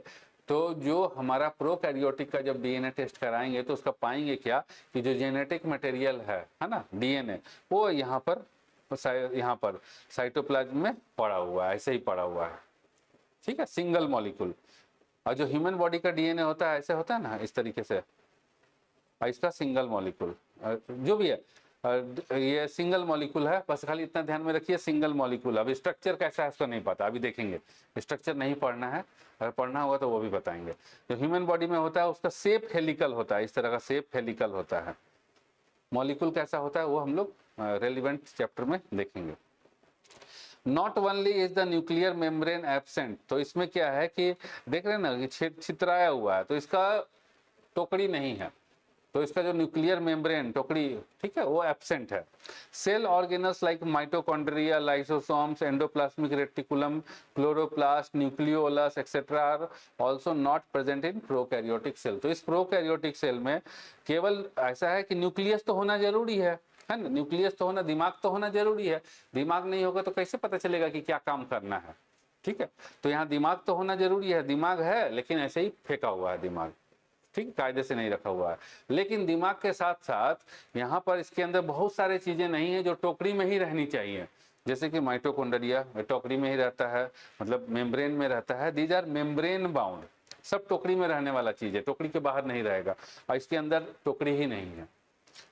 तो जो हमारा प्रोकैरियोटिक का जब डीएनए टेस्ट कराएंगे तो उसका पाएंगे क्या कि जो जेनेटिक मटेरियल है ना, डीएनए, वो यहाँ पर साइटोप्लाज्म में पड़ा हुआ है, ऐसे ही पड़ा हुआ है, ठीक है, सिंगल मॉलिक्यूल। और जो ह्यूमन बॉडी का डीएनए होता है ऐसे होता है ना, इस तरीके से, इसका सिंगल मॉलिक्यूल जो भी है, ये सिंगल मॉलिक्यूल है, बस खाली इतना ध्यान में रखिए, सिंगल मॉलिक्यूल। अब स्ट्रक्चर कैसा है उसका नहीं पता, अभी देखेंगे, स्ट्रक्चर नहीं पढ़ना है, अगर पढ़ना होगा तो वो भी बताएंगे। जो ह्यूमन बॉडी में होता है उसका शेप हेलिकल होता है, इस तरह का शेप हेलिकल होता है। मॉलिक्यूल कैसा होता है वो हम लोग रेलिवेंट चैप्टर में देखेंगे। Not only is the nuclear membrane absent, तो इसमें क्या है कि देख रहे हैं ना, छितराया हुआ है, तो इसका टोकरी नहीं है, तो इसका जो न्यूक्लियर मेम्ब्रेन टोकरी, ठीक है, वो एब्सेंट है। Cell organelles like mitochondria, lysosomes, endoplasmic reticulum, chloroplast, nucleolus etcetera are also not present in prokaryotic cell. तो इस प्रोकैरियोटिक सेल में केवल ऐसा है कि न्यूक्लियस तो होना जरूरी है ना, न्यूक्लियस तो होना, दिमाग तो होना जरूरी है। दिमाग नहीं होगा तो कैसे पता चलेगा कि क्या काम करना है, ठीक है। तो यहाँ दिमाग तो होना जरूरी है, दिमाग है लेकिन ऐसे ही फेंका हुआ है दिमाग, ठीक, कायदे से नहीं रखा हुआ है। लेकिन दिमाग के साथ साथ यहाँ पर इसके अंदर बहुत सारे चीजें नहीं है जो टोकरी में ही रहनी चाहिए, जैसे कि माइटोकॉन्ड्रिया टोकरी में ही रहता है, मतलब मेम्ब्रेन में रहता है। दीज आर मेम्ब्रेन बाउंड, सब टोकरी में रहने वाला चीज है, टोकरी के बाहर नहीं रहेगा, और इसके अंदर टोकरी ही नहीं है,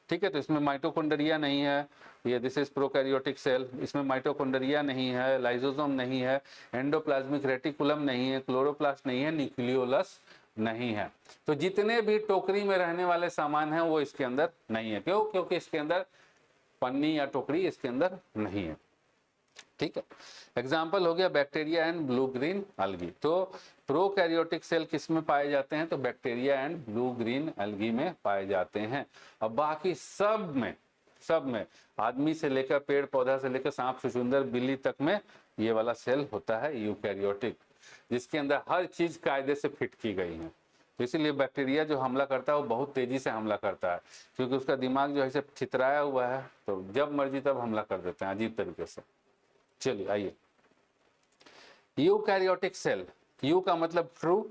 ठीक है। तो इसमें माइटोकॉन्ड्रिया नहीं है, ये दिस इज प्रोकैरियोटिक सेल, इसमें माइटोकॉन्ड्रिया नहीं है, लाइसोसोम नहीं है, एंडोप्लाज्मिक रेटिकुलम नहीं है, क्लोरोप्लास्ट नहीं है, न्यूक्लियोलस नहीं है। तो जितने भी टोकरी में रहने वाले सामान हैं वो इसके अंदर नहीं है। क्यों? क्योंकि इसके अंदर पन्नी या टोकरी इसके अंदर नहीं है, ठीक है। एग्जाम्पल हो गया bacteria and blue green algae. तो प्रोकैरियोटिक सेल किस में पाए जाते हैं? तो bacteria and blue green algae में पाए जाते हैं। अब बाकी सब में आदमी से लेकर पेड़ पौधा से लेकर सांप छुछुंदर बिल्ली तक में ये वाला सेल होता है यूकैरियोटिक, जिसके अंदर हर चीज कायदे से फिट की गई है। तो इसीलिए बैक्टीरिया जो हमला करता है वो बहुत तेजी से हमला करता है, क्योंकि उसका दिमाग जो है छितराया हुआ है, तो जब मर्जी तब हमला कर देते हैं अजीब तरीके से। चलिए आइए, यूकैरियोटिक सेल, यू का मतलब ट्रू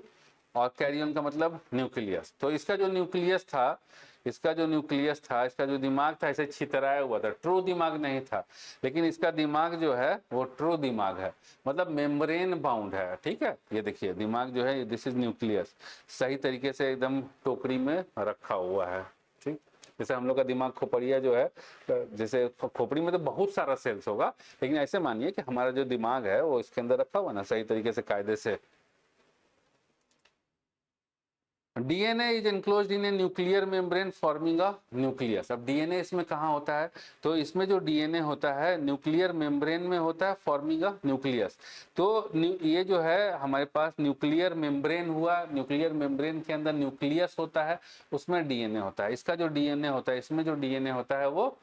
और कैरियन का मतलब न्यूक्लियस। तो इसका जो न्यूक्लियस था, इसका जो दिमाग था ऐसे छितराया हुआ था, ट्रू दिमाग नहीं था। लेकिन इसका दिमाग जो है वो ट्रू दिमाग है, मतलब मेम्ब्रेन बाउंड है, ठीक है। ये देखिए दिमाग जो है, दिस इज न्यूक्लियस, सही तरीके से एकदम टोकरी में रखा हुआ है, ठीक। जैसे हम लोग का दिमाग खोपड़िया जो है, जैसे खोपड़ी में तो बहुत सारा सेल्स होगा, लेकिन ऐसे मानिए कि हमारा जो दिमाग है वो इसके अंदर रखा हुआ ना सही तरीके से, कायदे से। DNA is enclosed in A nuclear membrane forming a nucleus. अब डीएनए इसमें कहाँ होता है, तो इसमें जो डीएनए होता है न्यूक्लियर मेम्ब्रेन में होता है, फॉर्मिंग अ न्यूक्लियस। तो ये जो है हमारे पास न्यूक्लियर मेम्ब्रेन हुआ, न्यूक्लियर मेम्ब्रेन के अंदर न्यूक्लियस होता है, उसमें डीएनए होता है। इसका जो डीएनए होता है, इसमें जो डीएनए होता है वो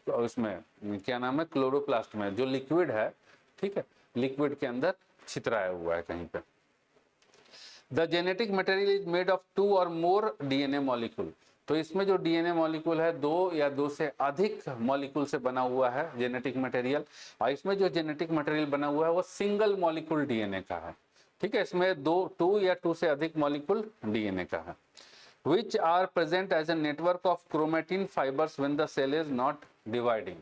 उसमें क्या नाम है, क्लोरोप्लास्ट में, जो लिक्विड है, ठीक है, लिक्विड के अंदर छितराया हुआ है कहीं पे। The genetic material is made of 2 और मोर डीएनए मॉलिक्यूल। तो इसमें जो डीएनए मॉलिक्यूल है 2 या 2 से अधिक मॉलिक्यूल से बना हुआ है जेनेटिक मटेरियल, और इसमें जो जेनेटिक मटेरियल बना हुआ है वो सिंगल मॉलिक्यूल डीएनए का है, ठीक है। इसमें 2 या 2 से अधिक मॉलिक्यूल डीएनए का है, which are present as a network of chromatin fibers when the cell is not dividing।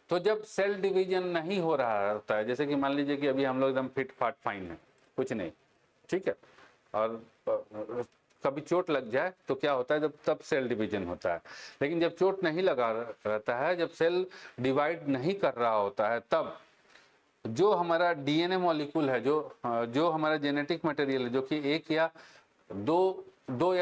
तो जब सेल डिवीजन नहीं हो रहा होता है, जैसे कि मान लीजिए कि अभी हम लोग एकदम फिट फाट फाइन है, कुछ नहीं, ठीक है, और कभी चोट लग जाए तो क्या होता है, जब तब सेल डिवीजन होता है। लेकिन जब चोट नहीं लगा रहता है, जब सेल डिवाइड नहीं कर रहा होता है, तब जो हमारा डीएनए मॉलिक्यूल है, जो हमारा जेनेटिक मटेरियल है, जो कि 1 या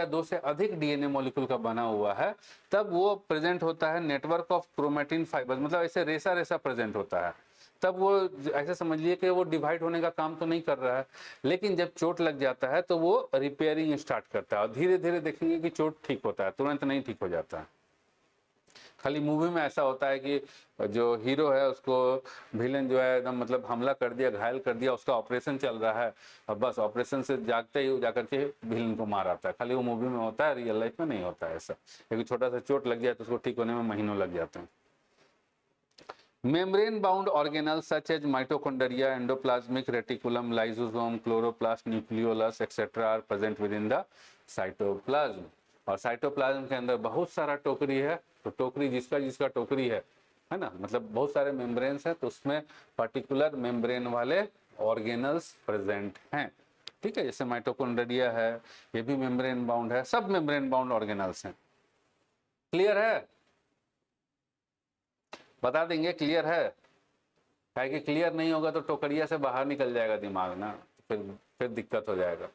2 से अधिक डीएनए मॉलिक्यूल का बना हुआ है, तब वो प्रेजेंट होता है नेटवर्क ऑफ क्रोमेटिन फाइबर्स, मतलब ऐसे रेसा रेसा प्रेजेंट होता है। तब वो ऐसे समझिए कि वो डिवाइड होने का काम तो नहीं कर रहा है, लेकिन जब चोट लग जाता है तो वो रिपेयरिंग स्टार्ट करता है, और धीरे धीरे देखेंगे कि चोट ठीक होता है, तुरंत नहीं ठीक हो जाता है। खाली मूवी में ऐसा होता है कि जो हीरो है उसको विलेन जो है एकदम मतलब हमला कर दिया, घायल कर दिया, उसका ऑपरेशन चल रहा है, और बस ऑपरेशन से जागते ही जाकर के विलेन को मार आता है। खाली वो मूवी में होता है, रियल लाइफ में नहीं होता है ऐसा, क्योंकि छोटा सा चोट लग जाए तो उसको ठीक होने में महीनों लग जाते हैं। Membrane bound organelles such as mitochondria, endoplasmic reticulum, lysosome, chloroplast, nucleolus etc. are present within the cytoplasm। और साइटोप्लाज्म के अंदर बहुत सारा टोकरी है, तो टोकरी जिसका जिसका टोकरी है ना, मतलब बहुत सारे मेम्ब्रेन्स हैं, तो उसमें पर्टिकुलर मेम्ब्रेन वाले ऑर्गेनल्स प्रेजेंट हैं, ठीक है। जैसे माइटोकॉन्ड्रिया है, ये भी मेम्ब्रेन बाउंड है, सब मेम्ब्रेन बाउंड ऑर्गेनल्स हैं। क्लियर है, बता देंगे क्लियर है, है कि क्लियर नहीं होगा तो टोकरिया से बाहर निकल जाएगा दिमाग ना, फिर दिक्कत हो जाएगा।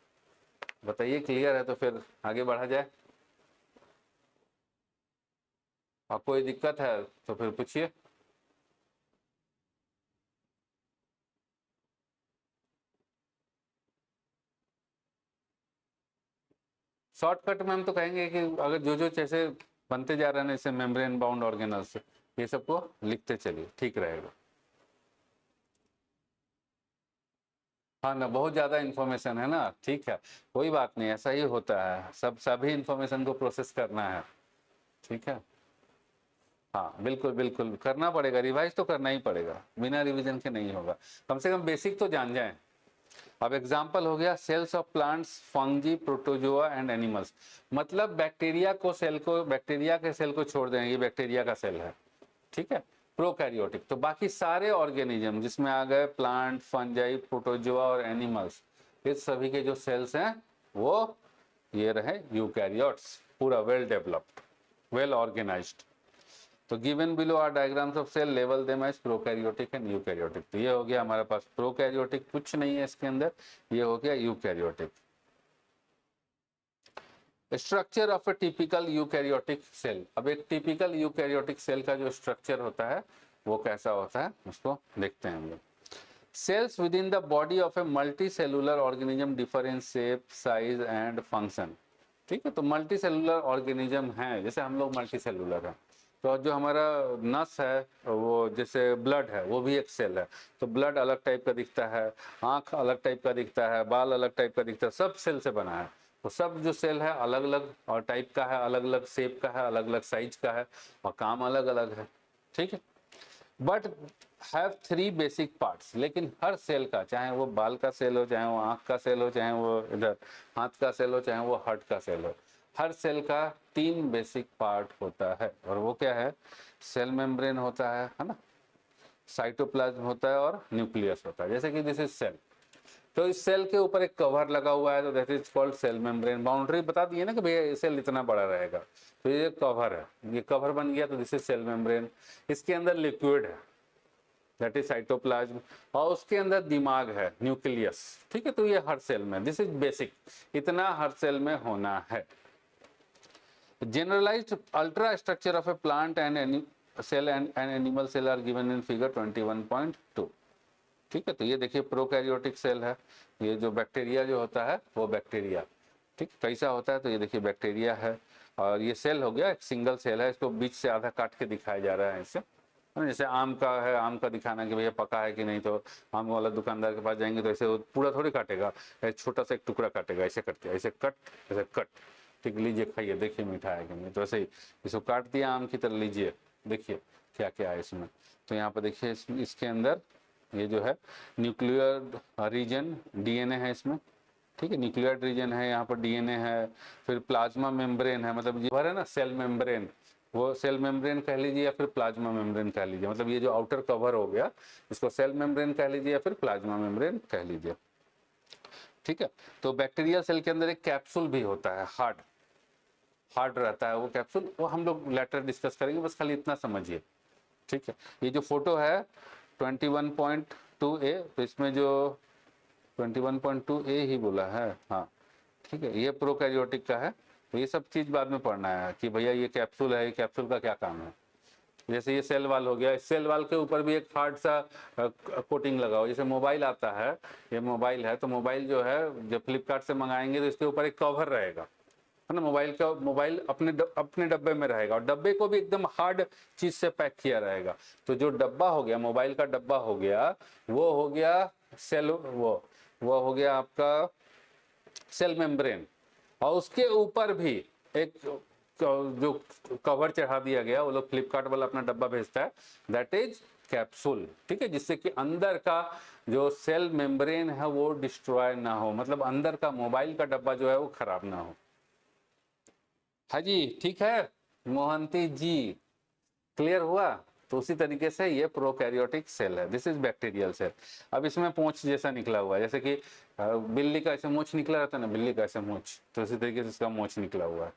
बताइए क्लियर है तो फिर आगे बढ़ा जाए, और कोई दिक्कत है तो फिर पूछिए। शॉर्टकट में हम तो कहेंगे कि अगर जो जैसे बनते जा रहे हैं जैसे मेम्ब्रेन बाउंड ऑर्गेनल्स, ये सबको लिखते चलिए, ठीक रहेगा। हाँ ना, बहुत ज़्यादा इन्फॉर्मेशन है ना, ठीक है, कोई बात नहीं, ऐसा ही होता है, सभी इन्फॉर्मेशन को प्रोसेस करना है, ठीक है। हाँ बिल्कुल बिल्कुल करना पड़ेगा, रिवाइज तो करना ही पड़ेगा, बिना रिवीजन के नहीं होगा, कम से कम बेसिक तो जान जाएं। अब एग्जाम्पल हो गया cells of plants, fungi, protozoa and animals. मतलब बैक्टीरिया के सेल को छोड़ दें, ये बैक्टीरिया का सेल है, ठीक है, प्रोकैरियोटिक। तो बाकी सारे ऑर्गेनिज्म जिसमें आ गए प्लांट, फंजाई, प्रोटोजोआ और एनिमल्स, इस सभी के जो सेल्स हैं वो ये रहे यूकैरियोट्स, पूरा वेल डेवलप्ड, वेल ऑर्गेनाइज्ड। तो given below are diagrams of cell, लेवल them as prokaryotic and eukaryotic. तो ये हो गया हमारे पास प्रोकैरियोटिक, कुछ नहीं है इसके अंदर, ये हो गया eukaryotic. Structure of a typical eukaryotic cell. अब एक टिपिकल यूकैरियोटिक सेल का जो स्ट्रक्चर होता है वो कैसा होता है उसको देखते हैं हम लोग। Cells within the body of a multi cellular organism differ in shape, size and function, ठीक है। तो मल्टी सेलुलर ऑर्गेनिज्म है, जैसे हम लोग मल्टी सेलुलर है, तो जो हमारा नस है वो जैसे ब्लड है, वो भी एक सेल है, तो ब्लड अलग टाइप का दिखता है, आंख अलग टाइप का दिखता है, बाल अलग टाइप का दिखता है, सब सेल से बना है। तो सब जो सेल है अलग अलग और टाइप का है, अलग अलग शेप का है, अलग अलग साइज का है, और काम अलग अलग है, ठीक है। But have 3 basic parts. लेकिन हर सेल का, चाहे वो बाल का सेल हो, चाहे वो आंख का सेल हो, चाहे वो इधर हाथ का सेल हो, चाहे वो हार्ट का सेल हो, हर सेल का 3 बेसिक पार्ट होता है, और वो क्या है, सेल मेम्ब्रेन होता है ना, साइटोप्लाज्म होता है और न्यूक्लियस होता है। जैसे कि दिस इज सेल, तो इस सेल के ऊपर एक कवर लगा हुआ है, तो that is called cell membrane. Boundary बता दिए ना कि भैया ये सेल इतना बड़ा रहेगा, तो ये कवर है, ये कवर बन गया, तो दिस इज सेल मेम्ब्रेन। इसके अंदर लिक्विड है, दैट इज साइटोप्लाज्म, और उसके अंदर दिमाग है, न्यूक्लियस, ठीक है। तो ये हर सेल में, दिस इज बेसिक, इतना हर सेल में होना है। Generalised ultra structure of a plant and cell and animal cell are given in figure 21.2, ठीक है। तो ये देखिए प्रोकैरियोटिक सेल है, ये जो बैक्टीरिया जो होता है वो बैक्टीरिया, ठीक, कैसा होता है, तो ये देखिए बैक्टीरिया है, और ये सेल हो गया, एक सिंगल सेल है, इसको बीच से आधा काट के दिखाया जा रहा है इससे, जैसे आम का है, आम का दिखाना कि भैया पका है कि नहीं, तो आम वाला दुकानदार के पास जाएंगे तो ऐसे वो पूरा थोड़ी काटेगा, छोटा सा एक टुकड़ा काटेगा, ऐसे करते हैं, ऐसे कट, ऐसे कट, ठीक, लीजिए खाइए, देखिए मीठा है कि नहीं, तो ऐसे ही इसको काट दिया आम की तरह, लीजिए देखिए क्या क्या है इसमें। तो यहाँ पर देखिए इसके अंदर ये जो है न्यूक्लियर रीजन, डीएनए है इसमें, ठीक है, न्यूक्लियर रीजन है, यहाँ पर डीएनए है, फिर प्लाज्मा मेम्ब्रेन है, मतलब ये है ना सेल मेम्ब्रेन, वो सेल मेम्ब्रेन कह लीजिए या फिर प्लाज्मा मेम्ब्रेन कह लीजिए, मतलब ये जो आउटर कवर हो गया इसको सेल मेम्ब्रेन कह लीजिए या फिर प्लाज्मा मेम्ब्रेन कह लीजिए, ठीक है। तो बैक्टीरियल सेल के अंदर एक कैप्सूल भी होता है, हार्ड रहता है वो कैप्सूल, वो हम लोग लेटर डिस्कस करेंगे, बस खाली इतना समझिए, ठीक है। ये जो फोटो है 21.2A, तो इसमें जो 21.2A ही बोला है, हाँ ठीक है, ये प्रोकैरियोटिक का है। तो ये सब चीज बाद में पढ़ना है कि भैया ये कैप्सूल है, ये कैप्सूल का क्या काम है। जैसे ये सेल वाल हो गया, इस सेल वाल के ऊपर भी एक हार्ड सा कोटिंग लगा हो, जैसे मोबाइल आता है, ये मोबाइल है, तो मोबाइल जो है जब फ्लिपकार्ट से मंगाएंगे तो इसके ऊपर एक कवर रहेगा, है ना, मोबाइल अपने डब्बे में रहेगा, और डब्बे को भी एकदम हार्ड चीज से पैक किया रहेगा। तो जो डब्बा हो गया, मोबाइल का डब्बा हो गया, वो हो गया सेल, वो हो गया आपका सेल मेम्ब्रेन, और उसके ऊपर भी एक जो कवर चढ़ा दिया गया, वो लोग फ्लिपकार्ट वाला अपना डब्बा भेजता है, दैट इज कैप्सूल, ठीक है, जिससे कि अंदर का जो सेल मेम्ब्रेन है वो डिस्ट्रॉय ना हो, मतलब अंदर का मोबाइल का डब्बा जो है वो खराब ना हो। हाँ जी, ठीक है मोहंती जी, क्लियर हुआ। तो उसी तरीके से ये प्रोकैरियोटिक सेल है, दिस इज बैक्टीरियल सेल। अब इसमें पूंछ जैसा निकला हुआ है, जैसे कि बिल्ली का ऐसे मूंछ निकला रहता है ना, बिल्ली का ऐसे मूंछ, तो इसी तरीके से इसका मूंछ निकला हुआ है।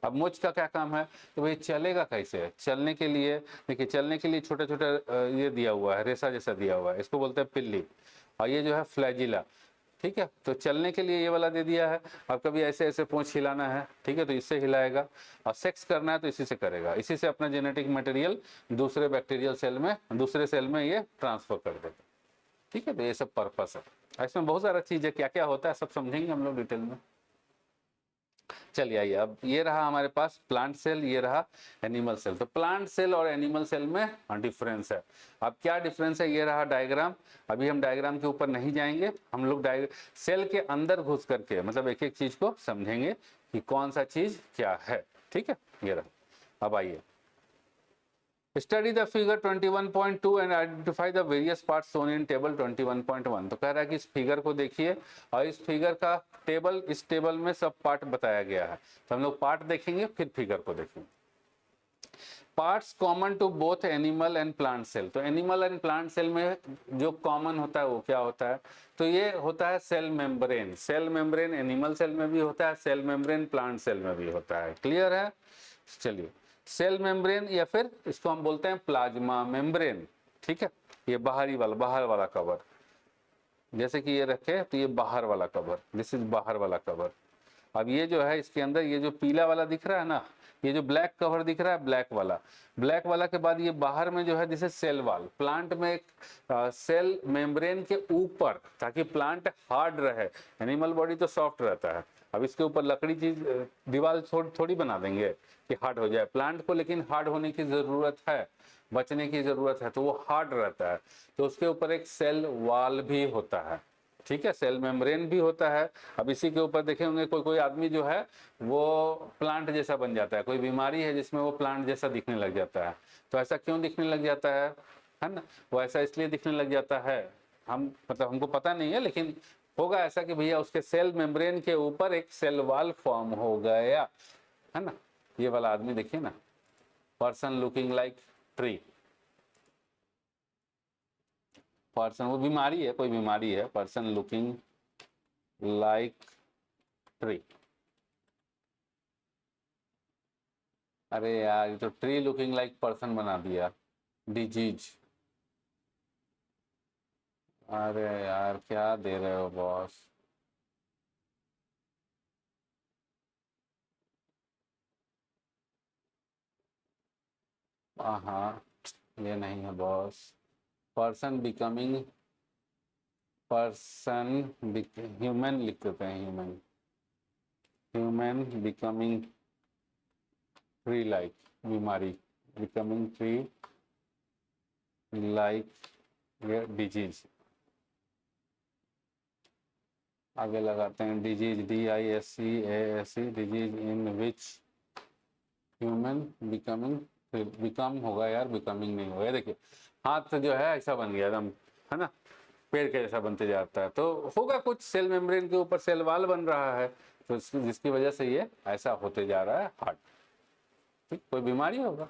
अब मूंछ का क्या काम है, तो भाई चलेगा कैसे, चलने के लिए देखिए, चलने के लिए छोटा छोटा ये दिया हुआ है, रेसा जैसा दिया हुआ है, इसको बोलते हैं पिल्ली, और ये जो है फ्लैजिला, ठीक है। तो चलने के लिए ये वाला दे दिया है, अब कभी ऐसे ऐसे पूंछ हिलाना है, ठीक है, तो इससे हिलाएगा, और सेक्स करना है तो इसी से करेगा, इसी से अपना जेनेटिक मटेरियल दूसरे बैक्टीरियल सेल में, दूसरे सेल में ये ट्रांसफर कर देगा, ठीक है। तो ये सब पर्पस है, इसमें बहुत सारा चीज है, क्या क्या होता है सब समझेंगे हम लोग डिटेल में। चलिए आइए, अब ये रहा हमारे पास प्लांट सेल, ये रहा एनिमल सेल। तो प्लांट सेल और एनिमल सेल में डिफरेंस है। अब क्या डिफरेंस है, ये रहा डायग्राम। अभी हम डायग्राम के ऊपर नहीं जाएंगे, हम लोग सेल के अंदर घुस करके मतलब एक एक चीज को समझेंगे कि कौन सा चीज क्या है, ठीक है। ये रहा, अब आइए study the figure 21.2 and identify the various parts shown in table 21.1। तो कह रहा है कि इस फिगर को देखिए, और इस फिगर का टेबल, इस टेबल में सब पार्ट बताया गया है। तो हम लोग पार्ट देखेंगे फिर फिगर को देखेंगे। Parts common to both animal and plant cell. तो एनिमल एंड प्लांट सेल में जो कॉमन होता है वो क्या होता है, तो ये होता है cell membrane. Cell membrane animal cell में भी होता है, सेल मेम्ब्रेन प्लांट सेल में भी होता है, क्लियर है। चलिए, सेल मेम्ब्रेन या फिर इसको हम बोलते हैं प्लाज्मा मेम्ब्रेन, ठीक है। ये बाहर वाला कवर, जैसे कि ये रखे तो ये बाहर वाला कवर, दिस इज बाहर वाला कवर। अब ये जो है इसके अंदर ये जो पीला वाला दिख रहा है ना, ये जो ब्लैक कवर दिख रहा है, ब्लैक वाला के बाद ये बाहर में जो है जैसे सेल वाल, प्लांट में एक सेल मेम्ब्रेन के ऊपर, ताकि प्लांट हार्ड रहे, एनिमल बॉडी तो सॉफ्ट रहता है। अब इसके ऊपर लकड़ी चीज दीवार थोड़ी बना देंगे कि हार्ड हो जाए प्लांट को, लेकिन हार्ड होने की जरूरत है, बचने की जरूरत है, तो वो हार्ड रहता है। तो उसके ऊपर एक सेल वाल भी होता है, ठीक है, सेल मेम्ब्रेन भी होता है। अब इसी के ऊपर देखे होंगे कोई कोई आदमी जो है वो प्लांट जैसा बन जाता है, कोई बीमारी है जिसमें वो प्लांट जैसा दिखने लग जाता है। तो ऐसा क्यों दिखने लग जाता है ना, वो ऐसा इसलिए दिखने लग जाता है, हम मतलब हमको पता नहीं है, लेकिन होगा ऐसा कि भैया उसके सेल मेम्ब्रेन के ऊपर एक सेल वाल फॉर्म हो गया, है ना। ये वाला आदमी देखिए ना, person looking like tree, person, वो बीमारी है, कोई बीमारी है, पर्सन लुकिंग लाइक ट्री। अरे यार ये तो ट्री लुकिंग लाइक पर्सन बना दिया, डिजीज। अरे यार क्या दे रहे हो बॉस। हाँ, ये नहीं है boss. Person becoming, person human लिख देते हैं, human, human becoming tree like, बीमारी, बिकमिंग ट्री लाइक ये डिजीज। आगे लगाते हैं disease, DISEASE, disease in which human becoming, become होगा यार, बिकमिंग नहीं होगा। देखिए हाथ जो है ऐसा बन गया एकदम, है ना, पेड़ के जैसा बनते जाता है, तो होगा कुछ सेल मेम्ब्रेन के ऊपर सेल वाल बन रहा है, तो जिसकी वजह से ये ऐसा होते जा रहा है हार्ट। ठीक, कोई बीमारी होगा,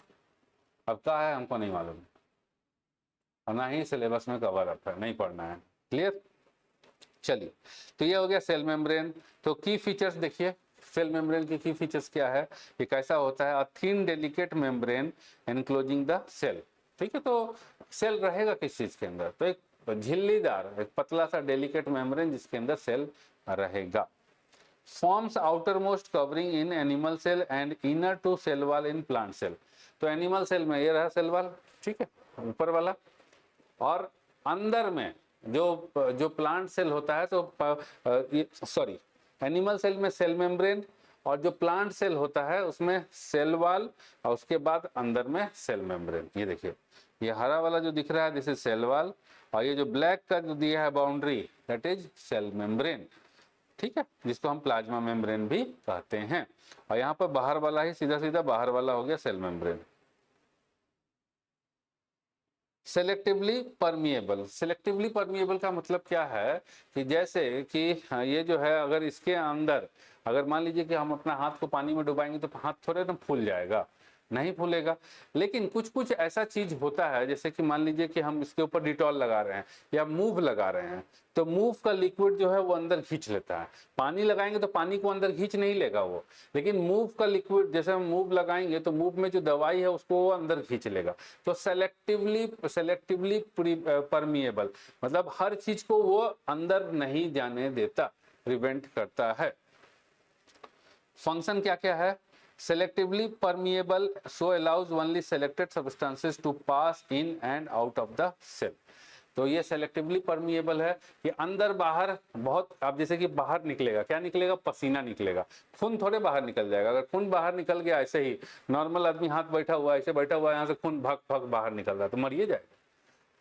अब क्या है हमको नहीं मालूम, और ना ही सिलेबस में कवर अप है, नहीं पढ़ना है। क्लियर। चलिए, तो ये हो गया सेल मेम्ब्रेन। तो की फीचर्स देखिए, सेल मेम्ब्रेन की की फीचर्स क्या है, ये कैसा होता है, a thin delicate membrane enclosing the cell. ठीक है, तो सेल रहेगा किस चीज के अंदर, तो एक झिल्लीदार, एक पतला सा डेलिकेट मेम्ब्रेन जिसके अंदर सेल रहेगा। Forms outermost covering in animal cell and inner to cell wall in plant cell. तो एनिमल सेल में ये रहा सेल वॉल, ठीक है, ऊपर वाला, और अंदर में जो जो प्लांट सेल होता है, तो सॉरी, एनिमल सेल में सेल मेम्ब्रेन, और जो प्लांट सेल होता है उसमें सेल वॉल, और उसके बाद अंदर में सेल मेम्ब्रेन। ये देखिए, ये हरा वाला जो दिख रहा है दिस इज सेल वॉल, और ये जो ब्लैक का जो दिया है boundary that is cell membrane. ठीक है, जिसको हम प्लाज्मा मेम्ब्रेन भी कहते हैं। और यहाँ पर बाहर वाला ही सीधा सीधा बाहर वाला हो गया cell membrane. Selectively permeable, selectively permeable का मतलब क्या है कि जैसे कि ये जो है, अगर इसके अंदर, अगर मान लीजिए कि हम अपना हाथ को पानी में डुबाएंगे तो हाथ थोड़े ना फूल जाएगा, नहीं फूलेगा। लेकिन कुछ कुछ ऐसा चीज होता है, जैसे कि मान लीजिए कि हम इसके ऊपर डिटॉल लगा रहे हैं या मूव लगा रहे हैं, तो मूव का लिक्विड जो है वो अंदर खींच लेता है। पानी लगाएंगे तो पानी को अंदर खींच नहीं लेगा वो, लेकिन मूव का लिक्विड, जैसे हम मूव लगाएंगे तो मूव में जो दवाई है उसको वो अंदर खींच लेगा। तो सेलेक्टिवली परमिएबल मतलब हर चीज को वो अंदर नहीं जाने देता, प्रिवेंट करता है। फंक्शन क्या क्या है, selectively permeable so allows only selected substances to pass in and out of the cell। तो ये सेलेक्टिवली परमिएबल है, ये अंदर बाहर बहुत, अब जैसे कि बाहर निकलेगा, क्या निकलेगा, पसीना निकलेगा, खून थोड़े बाहर निकल जाएगा। अगर खून बाहर निकल गया ऐसे ही, नॉर्मल आदमी हाथ बैठा हुआ ऐसे बैठा हुआ है, यहाँ से खून भग भग बाहर निकल रहा है तो मरिए जाएगा।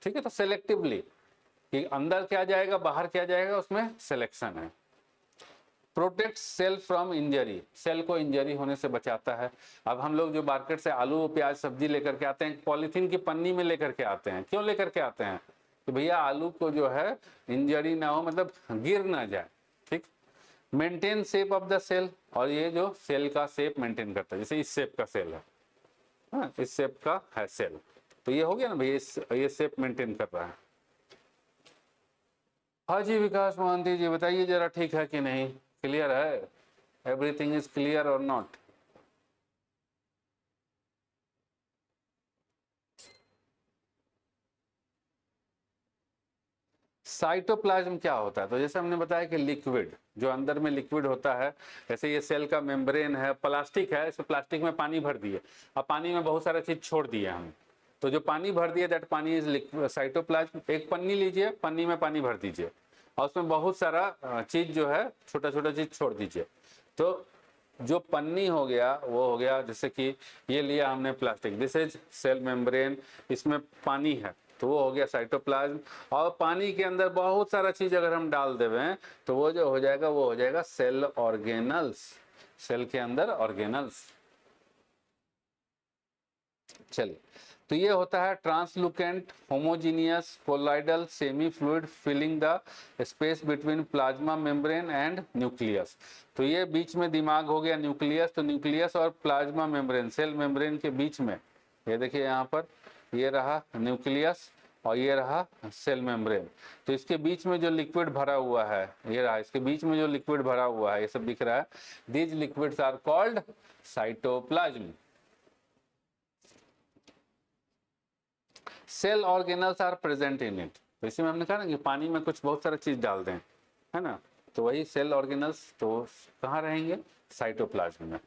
ठीक है, तो सेलेक्टिवली कि अंदर क्या जाएगा बाहर क्या जाएगा, उसमें सिलेक्शन है। Protect cell from injury, cell को इंजरी होने से बचाता है। अब हम लोग जो मार्केट से आलू प्याज सब्जी लेकर के आते हैं, पॉलीथीन की पन्नी में लेकर के आते हैं, क्यों लेकर के आते हैं कि भैया आलू को जो है इंजरी ना हो, मतलब गिर ना जाए। ठीक, maintain shape of the cell, और ये जो सेल का शेप मेंटेन करता है, जैसे इस शेप का सेल है, हाँ, इस शेप का है सेल, तो ये हो गया ना भैया, ये शेप मेंटेन कर रहा है। हाँ जी विकास मोहंती जी बताइए जरा, ठीक है कि नहीं, क्लियर है, एवरीथिंग इज क्लियर और नॉट। साइटोप्लाज्म क्या होता है, तो जैसे हमने बताया कि लिक्विड, जो अंदर में लिक्विड होता है, जैसे ये सेल का मेम्ब्रेन है, प्लास्टिक है, इस प्लास्टिक में पानी भर दिए, अब पानी में बहुत सारा चीज छोड़ दिए हम, तो जो पानी भर दिए दैट पानी इज लिक्विड साइटोप्लाज्म। एक पन्नी लीजिए, पन्नी में पानी भर दीजिए, और उसमें बहुत सारा चीज जो है छोटा छोटा चीज छोड़ दीजिए, तो जो पन्नी हो गया वो हो गया, जैसे कि ये लिया हमने plastic, this is cell membrane, इसमें पानी है तो वो हो गया साइटोप्लाज्म। और पानी के अंदर बहुत सारा चीज अगर हम डाल देवें तो वो जो हो जाएगा वो हो जाएगा सेल ऑर्गेनल्स, सेल के अंदर ऑर्गेनल्स। चलिए, तो ये होता है translucent homogeneous colloidal semi fluid filling the space between plasma membrane and nucleus. तो ये बीच में दिमाग हो गया न्यूक्लियस, तो न्यूक्लियस और प्लाज्मा मेम्ब्रेन, सेल मेम्ब्रेन के बीच में, ये देखिए यहाँ पर ये रहा न्यूक्लियस, और ये रहा सेल मेम्ब्रेन। तो इसके बीच में जो लिक्विड भरा हुआ है, ये रहा, इसके बीच में जो लिक्विड भरा हुआ है, ये सब दिख रहा है, these liquids are called cytoplasm. Cell organelles are present in it. तो इसी में हमने कहा ना कि पानी में कुछ बहुत सारा चीज डाल दें, है ना, तो वही सेल ऑर्गेनल्स तो कहाँ रहेंगे, साइटोप्लाज्म में।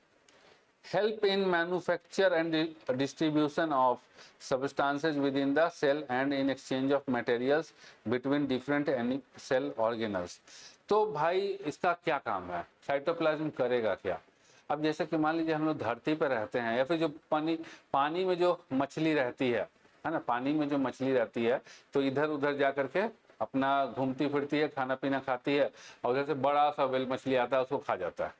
Help in manufacture and distribution of substances within the cell and in exchange of materials between different cell organelles। तो भाई इसका क्या काम है, साइटोप्लाज्म करेगा क्या। अब जैसे कि मान लीजिए हम लोग धरती पर रहते हैं, या फिर जो पानी में जो मछली रहती है ना, पानी में जो मछली रहती है, तो इधर उधर जा करके अपना घूमती फिरती है, खाना पीना खाती है, और उधर से बड़ा सा व्हेल मछली आता है, उसको खा जाता है,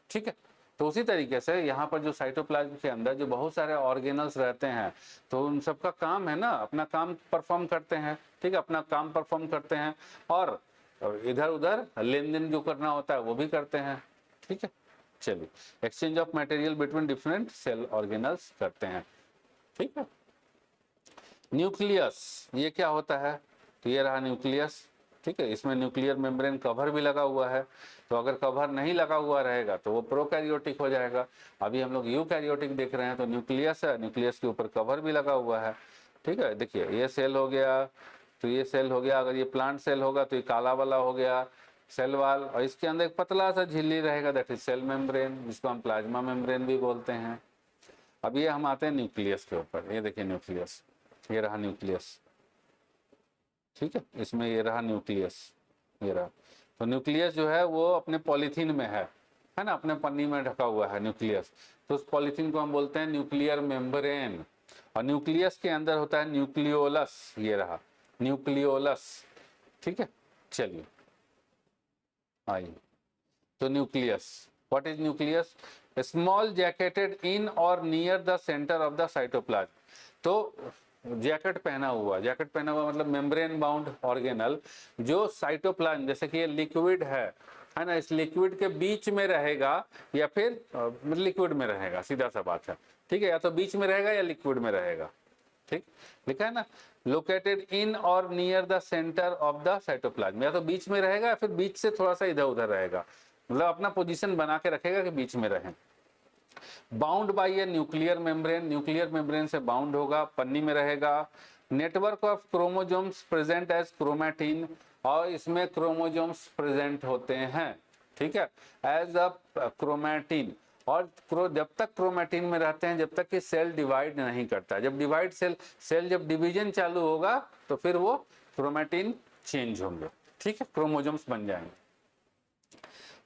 ठीक है। तो उसी तरीके से यहाँ पर जो साइटोप्लाज्म के अंदर जो बहुत सारे ऑर्गेनल्स रहते हैं, तो उन सबका काम है ना, अपना काम परफॉर्म करते हैं, ठीक है, अपना काम परफॉर्म करते हैं, और इधर उधर लेन देन जो करना होता है वो भी करते हैं, ठीक है। चलिए, exchange of material between different cell organelles करते हैं, ठीक है। न्यूक्लियस, ये क्या होता है, तो ये रहा न्यूक्लियस, ठीक है। इसमें न्यूक्लियर मेम्ब्रेन कवर भी लगा हुआ है, तो अगर कवर नहीं लगा हुआ रहेगा तो वो प्रोकैरियोटिक हो जाएगा। अभी हम लोग यूकैरियोटिक देख रहे हैं, तो न्यूक्लियस है, न्यूक्लियस के ऊपर कवर भी लगा हुआ है, ठीक है। देखिए ये सेल हो गया, तो ये सेल हो गया, अगर ये प्लांट सेल होगा तो ये काला वाला हो गया सेल वाल, और इसके अंदर एक पतला सा झिल्ली रहेगा, दैट इज सेल मेम्ब्रेन, जिसको हम प्लाज्मा मेम्ब्रेन भी बोलते हैं। अब ये हम आते हैं न्यूक्लियस के ऊपर, ये देखिए न्यूक्लियस, ये रहा न्यूक्लियस, ठीक है, इसमें ये रहा न्यूक्लियस, ये रहा। तो न्यूक्लियस जो है वो अपने पॉलीथीन में है ना, अपने पन्नी में ढका हुआ है न्यूक्लियस, तो उस पॉलीथीन को हम बोलते हैं न्यूक्लियर मेम्ब्रेन। और न्यूक्लियस के अंदर होता है न्यूक्लियोलस, ये रहा न्यूक्लियोलस, ठीक है। चलिए आइए, तो nucleus, what is nucleus, small jacketed in or near the centre of the cytoplasm. तो जैकेट पहना हुआ मतलब मेम्ब्रेन बाउंड ऑर्गेनल जो साइटोप्लाज्म, जैसे कि ये लिक्विड है ना, इस लिक्विड के बीच में रहेगा, या फिर लिक्विड में रहेगा, सीधा सा बात है, ठीक है, या तो बीच में रहेगा या लिक्विड में रहेगा, ठीक, लिखा है ना, located in or near the centre of the cytoplasm, या तो बीच में रहेगा या फिर बीच से थोड़ा सा इधर उधर रहेगा, मतलब अपना पोजीशन बना के रखेगा कि बीच में रहे। Bound by a nuclear membrane, nuclear membrane से बाउंड होगा, पन्नी में रहेगा। Network of chromosomes present as chromatin, और इसमें क्रोमोजोम्स प्रेजेंट होते हैं, ठीक है, एज अ क्रोमैटिन। और जब तक क्रोमैटिन में रहते हैं, जब तक कि सेल डिवाइड नहीं करता है, जब डिवाइड सेल जब डिवीजन चालू होगा तो फिर वो क्रोमैटिन चेंज होंगे, ठीक है, क्रोमोजोम्स बन जाएंगे।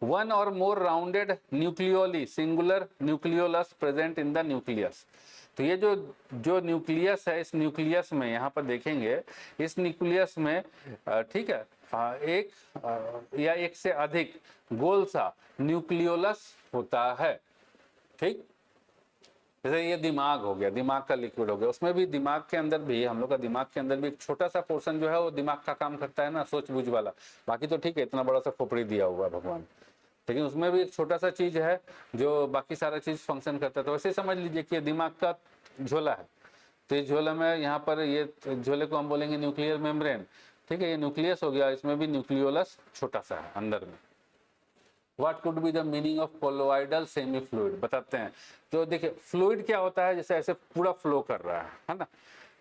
One or more rounded nucleoli singular nucleolus present in the nucleus. तो ये जो न्यूक्लियस है, इस न्यूक्लियस में यहाँ पर देखेंगे, इस न्यूक्लियस में ठीक है, एक या एक से अधिक गोल सा न्यूक्लियोलस होता है, ठीक। जैसे ये दिमाग हो गया, दिमाग का लिक्विड हो गया, उसमें भी दिमाग के अंदर भी, हम लोग का दिमाग के अंदर भी एक छोटा सा पोर्शन जो है वो दिमाग का काम करता है ना, सोच बूझ वाला। बाकी तो ठीक है, इतना बड़ा सा खोपड़ी दिया हुआ है भगवान, लेकिन उसमें भी एक छोटा सा चीज है जो बाकी सारा चीज फंक्शन करता है। तो वैसे समझ लीजिए कि ये दिमाग का झोला है, तो इस झोले में यहाँ पर ये झोले को हम बोलेंगे न्यूक्लियर मेम्ब्रेन, ठीक है, ये न्यूक्लियस हो गया, इसमें भी न्यूक्लियोलस छोटा सा है अंदर में। What could be the meaning of colloidal semi fluid, बताते हैं। तो देखिए फ्लूइड क्या होता है, जैसे ऐसे पूरा फ्लो कर रहा है ना,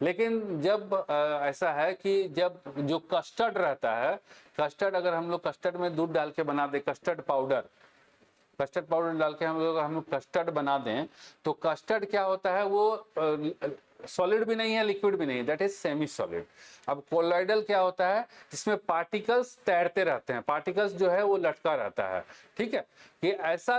लेकिन जब ऐसा है कि जब जो कस्टर्ड रहता है, कस्टर्ड अगर हम लोग कस्टर्ड में दूध डाल के बना दे, कस्टर्ड पाउडर डाल के हम लोग कस्टर्ड बना दें, तो कस्टर्ड क्या होता है, वो सॉलिड भी नहीं है, लिक्विड भी नहीं है, दैट इज सेमी सॉलिड। अब कोलॉइडल क्या होता है, जिसमें पार्टिकल्स तैरते रहते हैं, पार्टिकल्स जो है वो लटका रहता है, ठीक है। कि ऐसा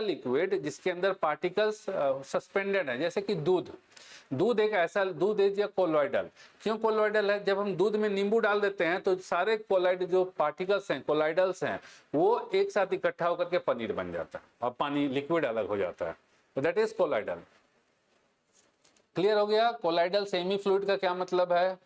लिक्विड जिसके अंदर पार्टिकल्स सस्पेंडेड है, जैसे कि दूध एक ऐसा दूध है जो कोलॉइडल। क्यों कोलॉइडल है, जब हम दूध में नींबू डाल देते हैं तो सारे कोलॉइड जो पार्टिकल्स हैं, कोलॉइडल्स हैं, वो एक साथ इकट्ठा होकर के पनीर बन जाता है और पानी लिक्विड अलग हो जाता है, तो दैट इज कोलॉइडल। क्लियर हो गया। कोलॉइडल सेमी फ्लूइड का क्या मतलब है,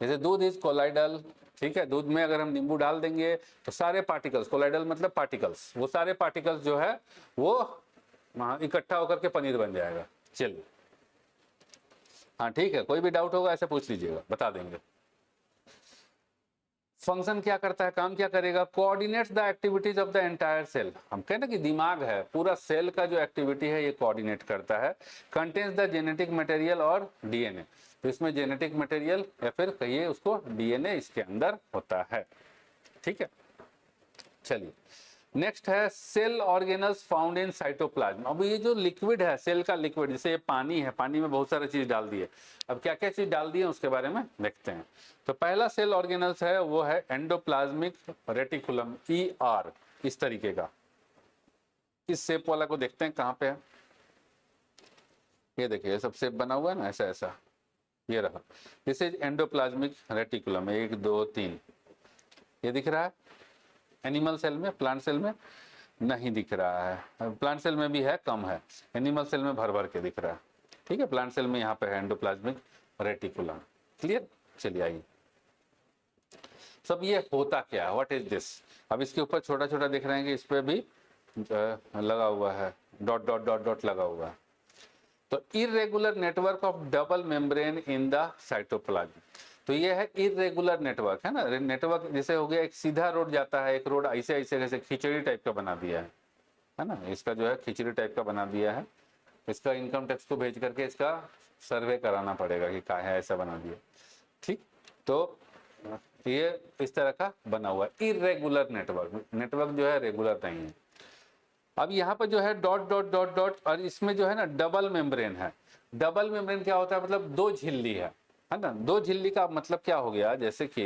जैसे दूध इज कोलॉइडल, ठीक है, दूध में अगर हम नींबू डाल देंगे तो सारे पार्टिकल्स, कोलॉइडल मतलब पार्टिकल्स, वो सारे पार्टिकल्स जो है वो इकट्ठा होकर के पनीर बन जाएगा। चलिए हाँ ठीक है, कोई भी डाउट होगा ऐसे पूछ लीजिएगा, बता देंगे। फंक्शन क्या करता है, काम क्या करेगा, coordinates the activities of the entire cell. हम कहते हैं कि दिमाग है, पूरा सेल का जो एक्टिविटी है ये कोऑर्डिनेट करता है। कंटेन्स द जेनेटिक मटेरियल और डीएनए, तो इसमें जेनेटिक मटेरियल या फिर कहिए उसको डीएनए इसके अंदर होता है। ठीक है, चलिए नेक्स्ट है cell organelles found in cytoplasm. अब ये जो लिक्विड है, सेल का लिक्विड, जैसे ये पानी है, पानी में बहुत सारी चीज डाल दी है, अब क्या क्या चीज डाल दी है उसके बारे में देखते हैं। तो पहला सेल ऑर्गेनल्स है वो है एंडोप्लाज्मिक रेटिकुलम, ER, इस तरीके का, इस शेप वाला को देखते हैं कहाँ पे है। ये देखिए ये सब शेप बना हुआ है ना, ऐसा ऐसा, ये रहा, दिस इज एंडोप्लाज्मिक रेटिकुलम, 1 2 3, ये दिख रहा है। एनिमल सेल में, प्लांट सेल में नहीं दिख रहा है, प्लांट सेल में भी है, कम है, एनिमल सेल में भर भर के दिख रहा है। ठीक है, प्लांट सेल में यहाँ पे है एंडोप्लाज्मिक रेटिकुलम। क्लियर, चलिए आइए। सब ये होता क्या है, व्हाट इज दिस। अब इसके ऊपर छोटा छोटा दिख रहे हैं कि इस पे भी लगा हुआ है, डॉट डॉट डॉट डॉट लगा हुआ है। तो irregular network of double membrane in the cytoplasm, तो ये है इरेगुलर नेटवर्क, है ना। नेटवर्क जैसे हो गया, एक सीधा रोड जाता है, एक रोड ऐसे ऐसे ऐसे खिचड़ी टाइप का बना दिया है ना, इसका जो है खिचड़ी टाइप का बना दिया है। इसका इनकम टैक्स को भेज करके इसका सर्वे कराना पड़ेगा कि क्या है, ऐसा बना दिया। ठीक, तो ये इस तरह का बना हुआ है इरेगुलर नेटवर्क, नेटवर्क जो है रेगुलर नहीं है। अब यहाँ पर जो है डॉट डॉट डॉट डॉट, और इसमें जो है ना डबल मेम्ब्रेन है। डबल मेम्ब्रेन क्या होता है, मतलब दो झिल्ली है ना। दो झिल्ली का मतलब क्या हो गया, जैसे कि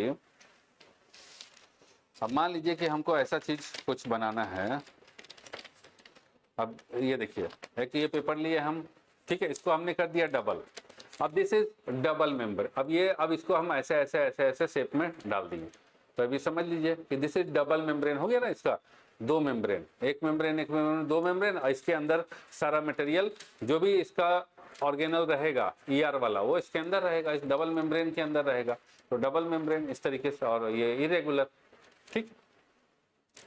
अब मान लीजिए कि हमको ऐसा चीज कुछ बनाना है। अब ये देखिए, एक ये पेपर लिए हम, ठीक है, इसको हमने कर दिया डबल। अब दिस इज डबल मेंबर, अब ये, अब इसको हम ऐसे ऐसे ऐसे ऐसे शेप में डाल दिए। तो अभी समझ लीजिए कि दिस इज डबल मेम्ब्रेन हो गया ना, इसका दो मेम्ब्रेन, एक मेम्ब्रेन एक मेम्ब्रेन दो मेम्ब्रेन, और इसके अंदर सारा मटेरियल जो भी इसका ऑर्गेनल रहेगा ER वाला, वो इसके अंदर रहेगा, इस डबल मेम्ब्रेन के अंदर रहेगा। तो डबल मेम्ब्रेन इस तरीके से, और ये इरेगुलर। ठीक,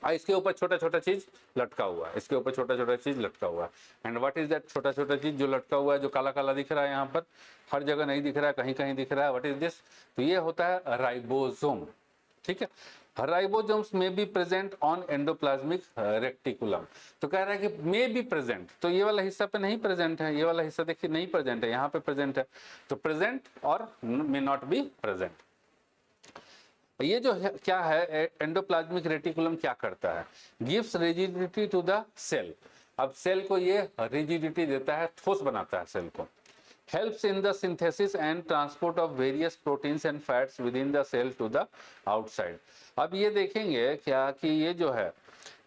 और इसके ऊपर छोटा छोटा चीज लटका हुआ है, इसके ऊपर छोटा छोटा चीज लटका हुआ है। एंड व्हाट इज दैट छोटा छोटा चीज जो लटका हुआ है, जो काला काला दिख रहा है यहाँ पर, हर जगह नहीं दिख रहा है, कहीं कहीं दिख रहा है, व्हाट इज दिस, तो ये होता है राइबोसोम। ठीक है, राइबोसोम्स में be present on endoplasmic reticulum. तो कह रहा है कि मे बी प्रेजेंट, तो ये वाला हिस्सा पे नहीं प्रेजेंट है, ये वाला हिस्सा देखिए नहीं प्रेजेंट है, यहाँ पे प्रेजेंट है। तो प्रेजेंट और मे नॉट बी प्रेजेंट। ये जो है क्या है, एंडोप्लाज्मिक रेटिकुलम क्या करता है, gives rigidity to the cell. अब सेल को ये रिजिडिटी देता है, ठोस बनाता है सेल को। helps in the synthesis and transport of various proteins and fats within the cell to the outside। अब ये देखेंगे क्या कि ये जो है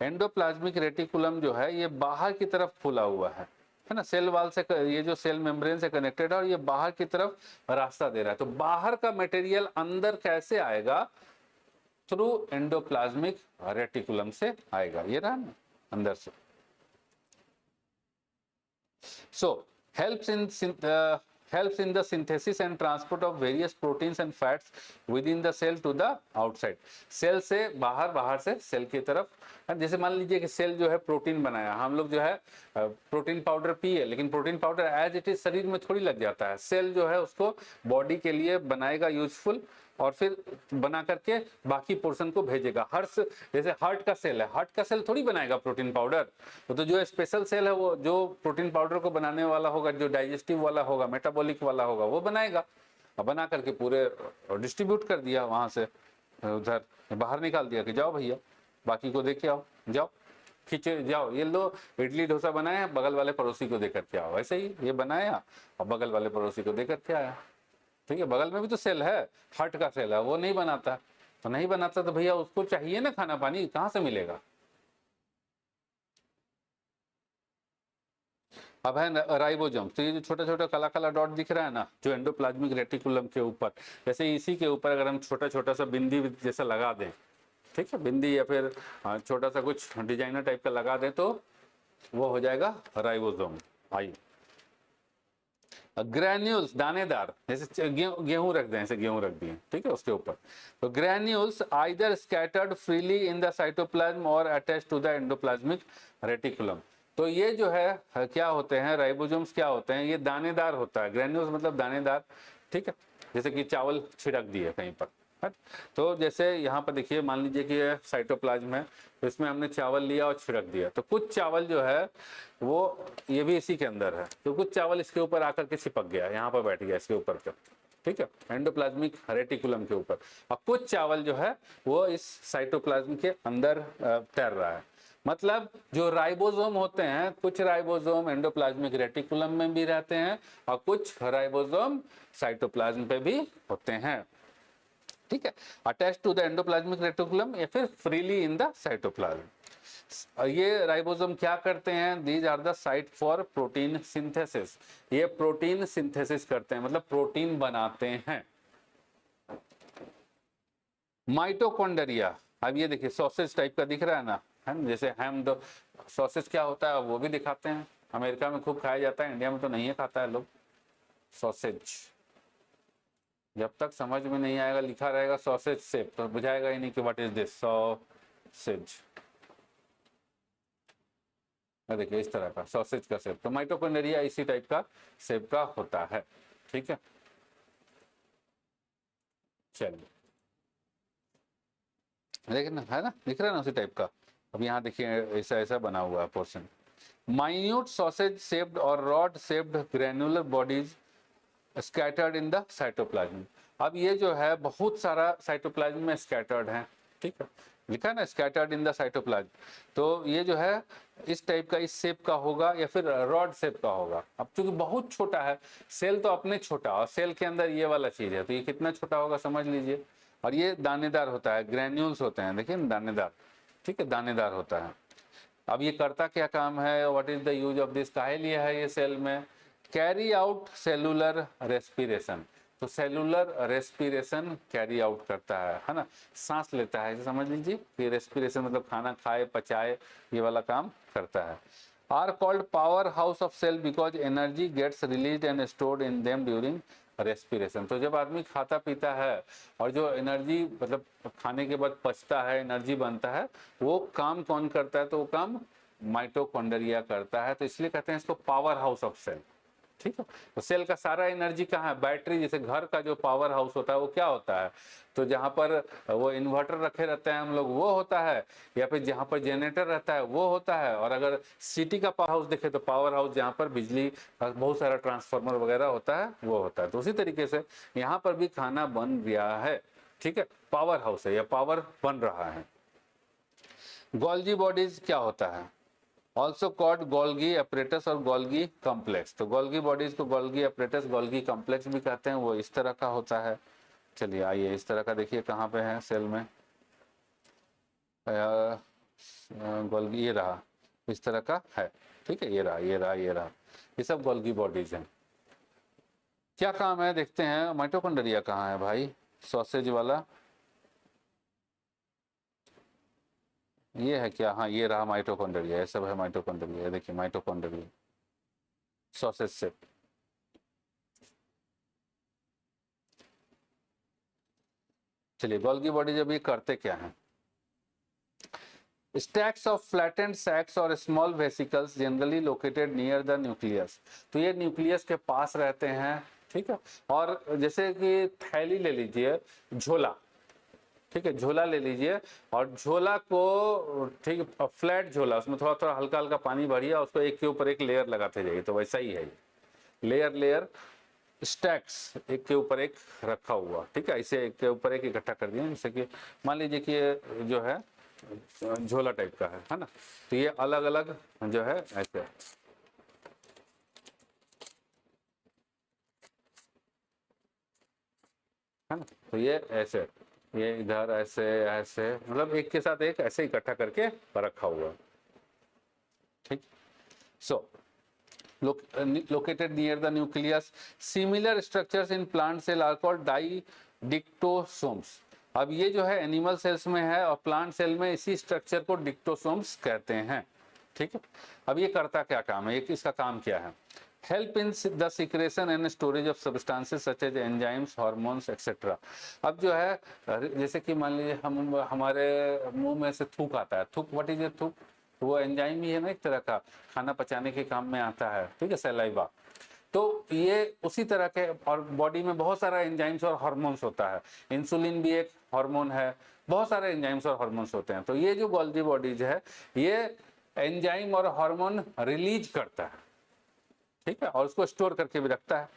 एंडोप्लाज्मिक रेटिकुलम जो है ये बाहर की तरफ फूला हुआ है ना, सेल वाल से, ये जो सेल मेम्ब्रेन से कनेक्टेड है, और ये बाहर की तरफ रास्ता दे रहा है। तो बाहर का मटेरियल अंदर कैसे आएगा, थ्रू एंडोप्लाज्मिक रेटिकुलम से आएगा, ये रहा ना अंदर से। सो helps in the synthesis and transport of various proteins and fats within the cell to the outside। Cell से बाहर, बाहर से सेल की तरफ। जैसे मान लीजिए कि सेल जो है प्रोटीन बनाया, हम लोग जो है प्रोटीन पाउडर पिए, लेकिन protein powder as it is शरीर में थोड़ी लग जाता है। सेल जो है उसको बॉडी के लिए बनाएगा यूजफुल, और फिर बना करके बाकी पोर्शन को भेजेगा। जैसे हार्ट का सेल है, हार्ट का सेल थोड़ी बनाएगा प्रोटीन पाउडर, तो जो स्पेशल सेल है वो जो प्रोटीन पाउडर को बनाने वाला होगा, जो डाइजेस्टिव वाला होगा, मेटाबॉलिक वाला होगा, वो बनाएगा, और बना करके पूरे डिस्ट्रीब्यूट कर दिया, वहां से उधर बाहर निकाल दिया कि जाओ भैया बाकी को दे के आओ, जाओ खींचे जाओ, ये लो इडली डोसा बनाया, बगल वाले पड़ोसी को देकर के आओ। ऐसे ही ये बनाया और बगल वाले पड़ोसी को देकर के आया। ठीक है, बगल में भी तो सेल है, हार्ट का सेल है, वो नहीं बनाता, तो नहीं बनाता तो भैया उसको चाहिए ना खाना पानी, कहाँ से मिलेगा। अब है राइबोसोम, तो ये जो छोटा छोटा काला काला डॉट दिख रहा है ना, जो एंडोप्लाज्मिक रेटिकुलम के ऊपर, जैसे इसी के ऊपर अगर हम छोटा छोटा सा बिंदी जैसा लगा दें, ठीक है, बिंदी या फिर छोटा सा कुछ डिजाइनर टाइप का लगा दें, तो वो हो जाएगा राइबोसोम। आइए, ग्रैन्यूल्स दानेदार, जैसे गेहूं रख दें, ऐसे गेहूं रख दिए, ठीक है, उसके ऊपर। तो granules either scattered freely in the cytoplasm or attached to the endoplasmic reticulum. तो ये जो है क्या होते हैं, राइबोसोम्स क्या होते हैं, ये दानेदार होता है, ग्रेन्यूल्स मतलब दानेदार, ठीक है, जैसे कि चावल छिड़क दिए कहीं पर, है। तो जैसे यहाँ पर देखिए, मान लीजिए कि ये साइटोप्लाज्म है, तो इसमें हमने चावल लिया और छिड़क दिया, तो कुछ चावल जो है वो ये भी इसी के अंदर है, तो कुछ चावल इसके ऊपर आकर के चिपक गया, यहाँ पर बैठ गया इसके ऊपर पे, ठीक है, एंडोप्लाज्मिक रेटिकुलम के ऊपर, और कुछ चावल जो है वो इस साइटोप्लाज्म के अंदर तैर रहा है। मतलब जो राइबोसोम होते हैं, कुछ राइबोसोम एंडोप्लाज्मिक रेटिकुलम में भी रहते हैं और कुछ राइबोसोम साइटोप्लाज्म पे भी होते हैं, ठीक है, attach to the endoplasmic reticulum या फिर फ्रीली इन द साइटोप्लाज्म। ये राइबोसोम क्या करते हैं, these are the site for protein synthesis, ये प्रोटीन सिंथेसिस करते हैं, मतलब प्रोटीन बनाते हैं। माइटोकॉन्ड्रिया, अब ये देखिए सॉसेज टाइप का दिख रहा है ना, है ना, जैसे हैम दो सॉसेज क्या होता है वो भी दिखाते हैं, अमेरिका में खूब खाया जाता है, इंडिया में तो नहीं है खाता है लोग सॉसेज। जब तक समझ में नहीं आएगा, लिखा रहेगा सॉसेज शेप, तो बुझाएगा ही नहीं कि व्हाट इज दिस सॉसेज। देखिए इस तरह का सॉसेज का शेप, तो माइटोकॉन्ड्रिया इसी टाइप का शेप का होता है, ठीक है। चलिए देखिए ना, है ना, दिख रहा है ना उसी टाइप का। अब यहाँ देखिए ऐसा ऐसा बना हुआ है पोर्शन, माइन्यूट सॉसेज शेप्ड और rod shaped granular bodies scattered in the cytoplasm. अब ये जो है बहुत सारा साइटोप्लाज्म में स्कैटर्ड है, ठीक है, लिखा है ना स्कैटर्ड इन द साइटोप्लाज्म, तो ये जो है इस टाइप का, इस शेप का होगा या फिर रॉड शेप का होगा। अब चूंकि बहुत छोटा है, सेल तो अपने छोटा, और सेल के अंदर ये वाला चीज है, तो ये कितना छोटा होगा समझ लीजिए। और ये दानेदार होता है, ग्रेन्यूल्स होते हैं, देखिए दानेदार, ठीक है, दानेदार होता है। अब ये करता क्या काम है, what is the use of this, काहे लिए है ये सेल में, कैरी आउट सेलुलर रेस्पिरेशन, तो सेलुलर रेस्पिरेशन कैरी आउट करता है ना, सांस लेता है, इसे समझ लीजिए कि रेस्पिरेशन मतलब खाना खाए पचाए, ये वाला काम करता है। Are called power house of cell because energy gets release and stored in them during respiration. तो जब आदमी खाता पीता है और जो एनर्जी मतलब खाने के बाद पचता है, एनर्जी बनता है, वो काम कौन करता है, तो वो काम माइटोकॉन्ड्रिया करता है, तो इसलिए कहते हैं इसको पावर हाउस ऑफ सेल, ठीक है। तो सेल का सारा एनर्जी कहाँ है, बैटरी, जैसे घर का जो पावर हाउस होता है वो क्या होता है, तो जहाँ पर वो इन्वर्टर रखे रहते हैं हम लोग वो होता है, या फिर जहाँ पर जनरेटर रहता है वो होता है, और अगर सिटी का पावर हाउस देखे तो पावर हाउस जहाँ पर बिजली बहुत सारा ट्रांसफार्मर वगैरह होता है वो होता है। तो उसी तरीके से यहाँ पर भी खाना बन गया है, ठीक है, पावर हाउस है या पावर बन रहा है। गोल्गी बॉडीज क्या होता है, ऑल्सो कॉल्ड गोल्गी अपरेटस और गोल्गी कॉम्प्लेक्स, तो गोल्गी बॉडीज को गोल्गी अपरेटस गोल्गी कॉम्प्लेक्स भी कहते हैं, वो इस तरह का होता है। चलिए आइए इस तरह का देखिए कहाँ पे है सेल में, गोल्गी ये रहा, इस तरह का है, ठीक है, ये रहा ये रहा ये रहा, ये सब गोल्गी बॉडीज हैं। क्या काम है देखते हैं, माइटोकॉन्ड्रिया कहाँ है भाई, सॉसेज वाला ये है क्या, हाँ ये रहा माइटोकॉन्ड्रिया, ये सब है माइटोकॉन्ड्रिया, देखिए माइटोकॉन्ड्रिया सॉसेज से। चलिए गोल्गी बॉडी जब ये करते क्या है, स्टैक्स ऑफ फ्लैटेंड सैक्स और small vesicles generally located near the nucleus, तो ये न्यूक्लियस के पास रहते हैं, ठीक है। और जैसे कि थैली ले लीजिए, झोला, ठीक है, झोला ले लीजिए, और झोला को, ठीक है, फ्लैट झोला, उसमें थोड़ा थोड़ा हल्का हल्का पानी भरिए, उसको एक के ऊपर एक लेयर लगाते जाइए, तो वैसा ही है ये, लेयर लेयर स्टैक्स एक के ऊपर एक रखा हुआ, ठीक है, इसे एक के ऊपर एक इकट्ठा कर दिया, जैसे कि मान लीजिए कि ये जो है झोला टाइप का है ना, तो ये अलग अलग जो है ऐसे है ना, तो ये ऐसे, ये इधर ऐसे ऐसे, मतलब एक के साथ एक ऐसे इकट्ठा करके रखा हुआ, ठीक। सो located near the nucleus, similar structures in plant cell are called डाइडिक्टोसोम्स। अब ये जो है एनिमल सेल्स में है और प्लांट सेल में इसी स्ट्रक्चर को डिक्टोसोम्स कहते हैं, ठीक है। अब ये करता क्या काम है, इसका काम क्या है, help in the secretion and storage of substances such as enzymes hormones etcetera. अब जो है जैसे कि मान लीजिए हम हमारे मुंह में से थूक आता है, थूक, व्हाट इज ए थूक, तो वो एंजाइम ही है ना, एक तरह का खाना पचाने के काम में आता है, ठीक है, सलाइवा। तो ये उसी तरह के, और बॉडी में बहुत सारा एंजाइम्स और हार्मोन्स होता है, इंसुलिन भी एक हार्मोन है, बहुत सारे एंजाइम्स और हार्मोन्स होते हैं। तो ये जो गोल्जी बॉडीज है ये एंजाइम और हार्मोन रिलीज करता है, ठीक है, और उसको स्टोर करके भी रखता है,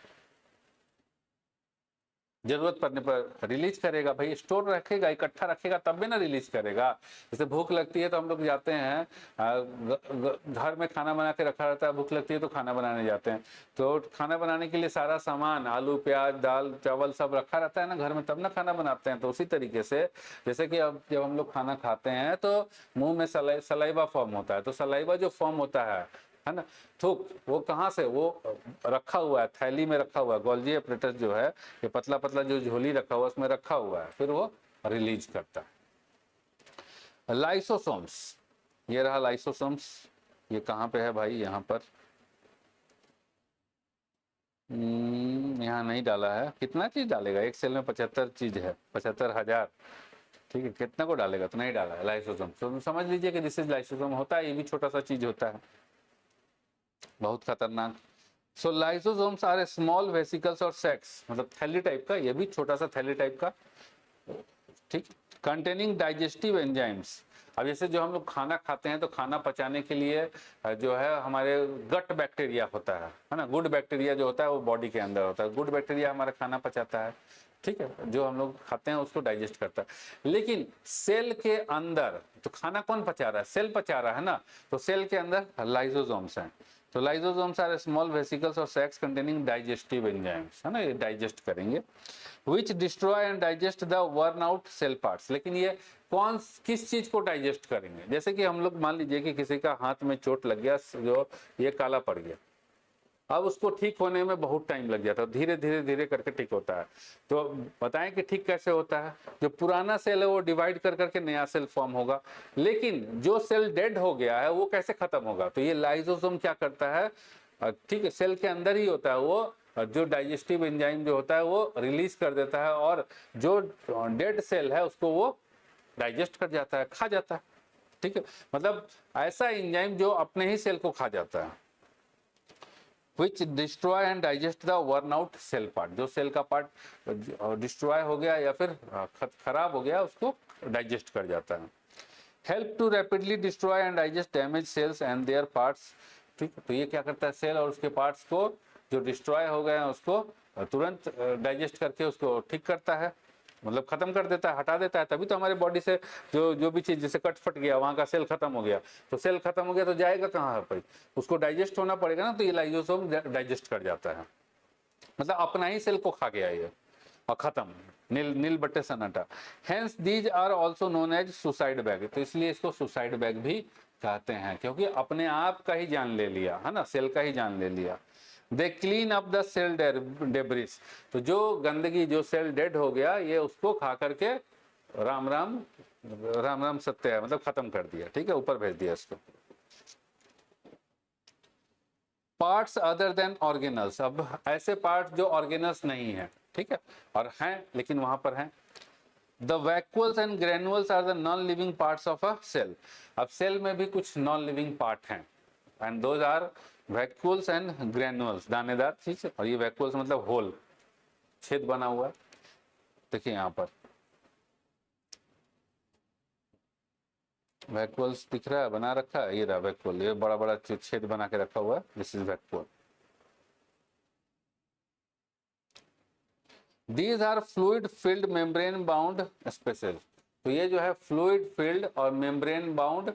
जरूरत पड़ने पर रिलीज करेगा। भाई स्टोर रखेगा, इकट्ठा रखेगा तब भी ना रिलीज करेगा। जैसे भूख लगती है तो हम लोग जाते हैं, घर में खाना बना के रखा रहता है, भूख लगती है तो खाना बनाने जाते हैं, तो खाना बनाने के लिए सारा सामान, आलू प्याज दाल चावल सब रखा रहता है ना घर में, तब ना खाना बनाते हैं। तो उसी तरीके से जैसे कि अब जब हम लोग खाना खाते हैं तो मुंह में सलाइवा फॉर्म होता है, तो सलाइवा जो फॉर्म होता है ना, थूक, वो कहाँ से, वो रखा हुआ है, थैली में रखा हुआ है, गोल्जी एपरेटस जो है, ये पतला पतला जो झोली रखा हुआ है उसमें रखा हुआ है, फिर वो रिलीज करता है। लाइसोसोम्स, ये रहा लाइसोसोम्स, ये कहाँ पे है भाई, यहाँ पर यहाँ नहीं डाला है। कितना चीज डालेगा, एक सेल में 75 चीज है, 75,000, ठीक है, कितना को डालेगा, तो नहीं डाला है लाइसोसोम। तो समझ लीजिए कि दिस इज लाइसोसोम होता है, ये भी छोटा सा चीज होता है, बहुत खतरनाक। सो लाइसोसोम्स आर स्मॉल वेसिकल्स और सैक्स, मतलब थैली टाइप का, ये भी छोटा सा थैली टाइप का, ठीक, कंटेनिंग डाइजेस्टिव एंजाइम्स। अब जैसे जो हम लोग खाना खाते हैं तो खाना पचाने के लिए जो है हमारे गट बैक्टीरिया होता है ना, गुड बैक्टीरिया जो होता है वो बॉडी के अंदर होता है, गुड बैक्टीरिया हमारा खाना पचाता है, ठीक है, जो हम लोग खाते हैं उसको डाइजेस्ट करता है। लेकिन सेल के अंदर तो खाना कौन पचा रहा है, सेल पचा रहा है ना, तो सेल के अंदर लाइसोसोम्स हैं। तो लाइसोसोम्स आर स्मॉल वेसिकल्स और सैक्स कंटेनिंग डाइजेस्टिव एंजाइम्स, है ना, ये डाइजेस्ट करेंगे, which destroy and digest the worn out cell parts. लेकिन ये कौन किस चीज को डाइजेस्ट करेंगे, जैसे कि हम लोग मान लीजिए कि किसी का हाथ में चोट लग गया, जो ये काला पड़ गया, अब उसको ठीक होने में बहुत टाइम लग जाता है, धीरे धीरे धीरे करके ठीक होता है। तो बताएं कि ठीक कैसे होता है, जो पुराना सेल है वो डिवाइड कर करके नया सेल फॉर्म होगा, लेकिन जो सेल डेड हो गया है वो कैसे खत्म होगा, तो ये लाइसोसोम क्या करता है, ठीक है, सेल के अंदर ही होता है वो, जो डाइजेस्टिव एंजाइम जो होता है वो रिलीज कर देता है, और जो डेड सेल है उसको वो डाइजेस्ट कर जाता है, खा जाता है, ठीक है, मतलब ऐसा एंजाइम जो अपने ही सेल को खा जाता है, which destroy and digest the worn out cell part, जो सेल का पार्ट डिस्ट्रॉय हो गया या फिर खराब हो गया उसको डाइजेस्ट कर जाता है। Help to rapidly destroy and digest damage cells and their parts, ठीक है, तो ये क्या करता है, सेल और उसके पार्ट्स को जो डिस्ट्रॉय हो गए हैं उसको तुरंत डाइजेस्ट करके उसको ठीक करता है, मतलब खत्म कर देता है, हटा देता है। तभी तो हमारे बॉडी से जो भी चीज जैसे कट फट गया, वहां का सेल खत्म हो गया, तो सेल खत्म हो गया तो जाएगा कहाँ है भाई, उसको डाइजेस्ट होना पड़ेगा ना, तो ये लाइसोसोम डाइजेस्ट कर जाता है, मतलब अपना ही सेल को खा गया ये और खत्म, नील नील बट्टे सन्नाटा। Hence these are also known as suicide bag, तो इसलिए इसको सुसाइड बैग भी कहते हैं, क्योंकि अपने आप का ही जान ले लिया है ना, सेल का ही जान ले लिया। They clean up the cell debris, तो जो गंदगी, जो सेल डेड हो गया ये उसको खा करके राम राम राम राम सत्य है, मतलब खत्म कर दिया, ठीक है, ऊपर भेज दिया इसको। पार्ट्स अदर देन ऑर्गेनल्स, अब ऐसे पार्ट्स जो ऑर्गेनल्स नहीं है, ठीक है, और हैं लेकिन वहां पर हैं। The vacuoles and granules are the non living parts of a cell, अब सेल में भी कुछ नॉन लिविंग पार्ट हैं, and those are vacuoles and granules, दानेदार चीज, और ये वैक्यूल्स मतलब होल, छेद बना हुआ है, देखिए यहाँ पर वैक्यूल्स दिख रहा है, बना रखा है, ये रहा वैक्यूल, ये बड़ा बड़ा छेद बना के रखा हुआ है, this is vacuole. These are fluid filled membrane bound spaces, तो ये जो है फ्लूइड फील्ड और मेम्ब्रेन बाउंड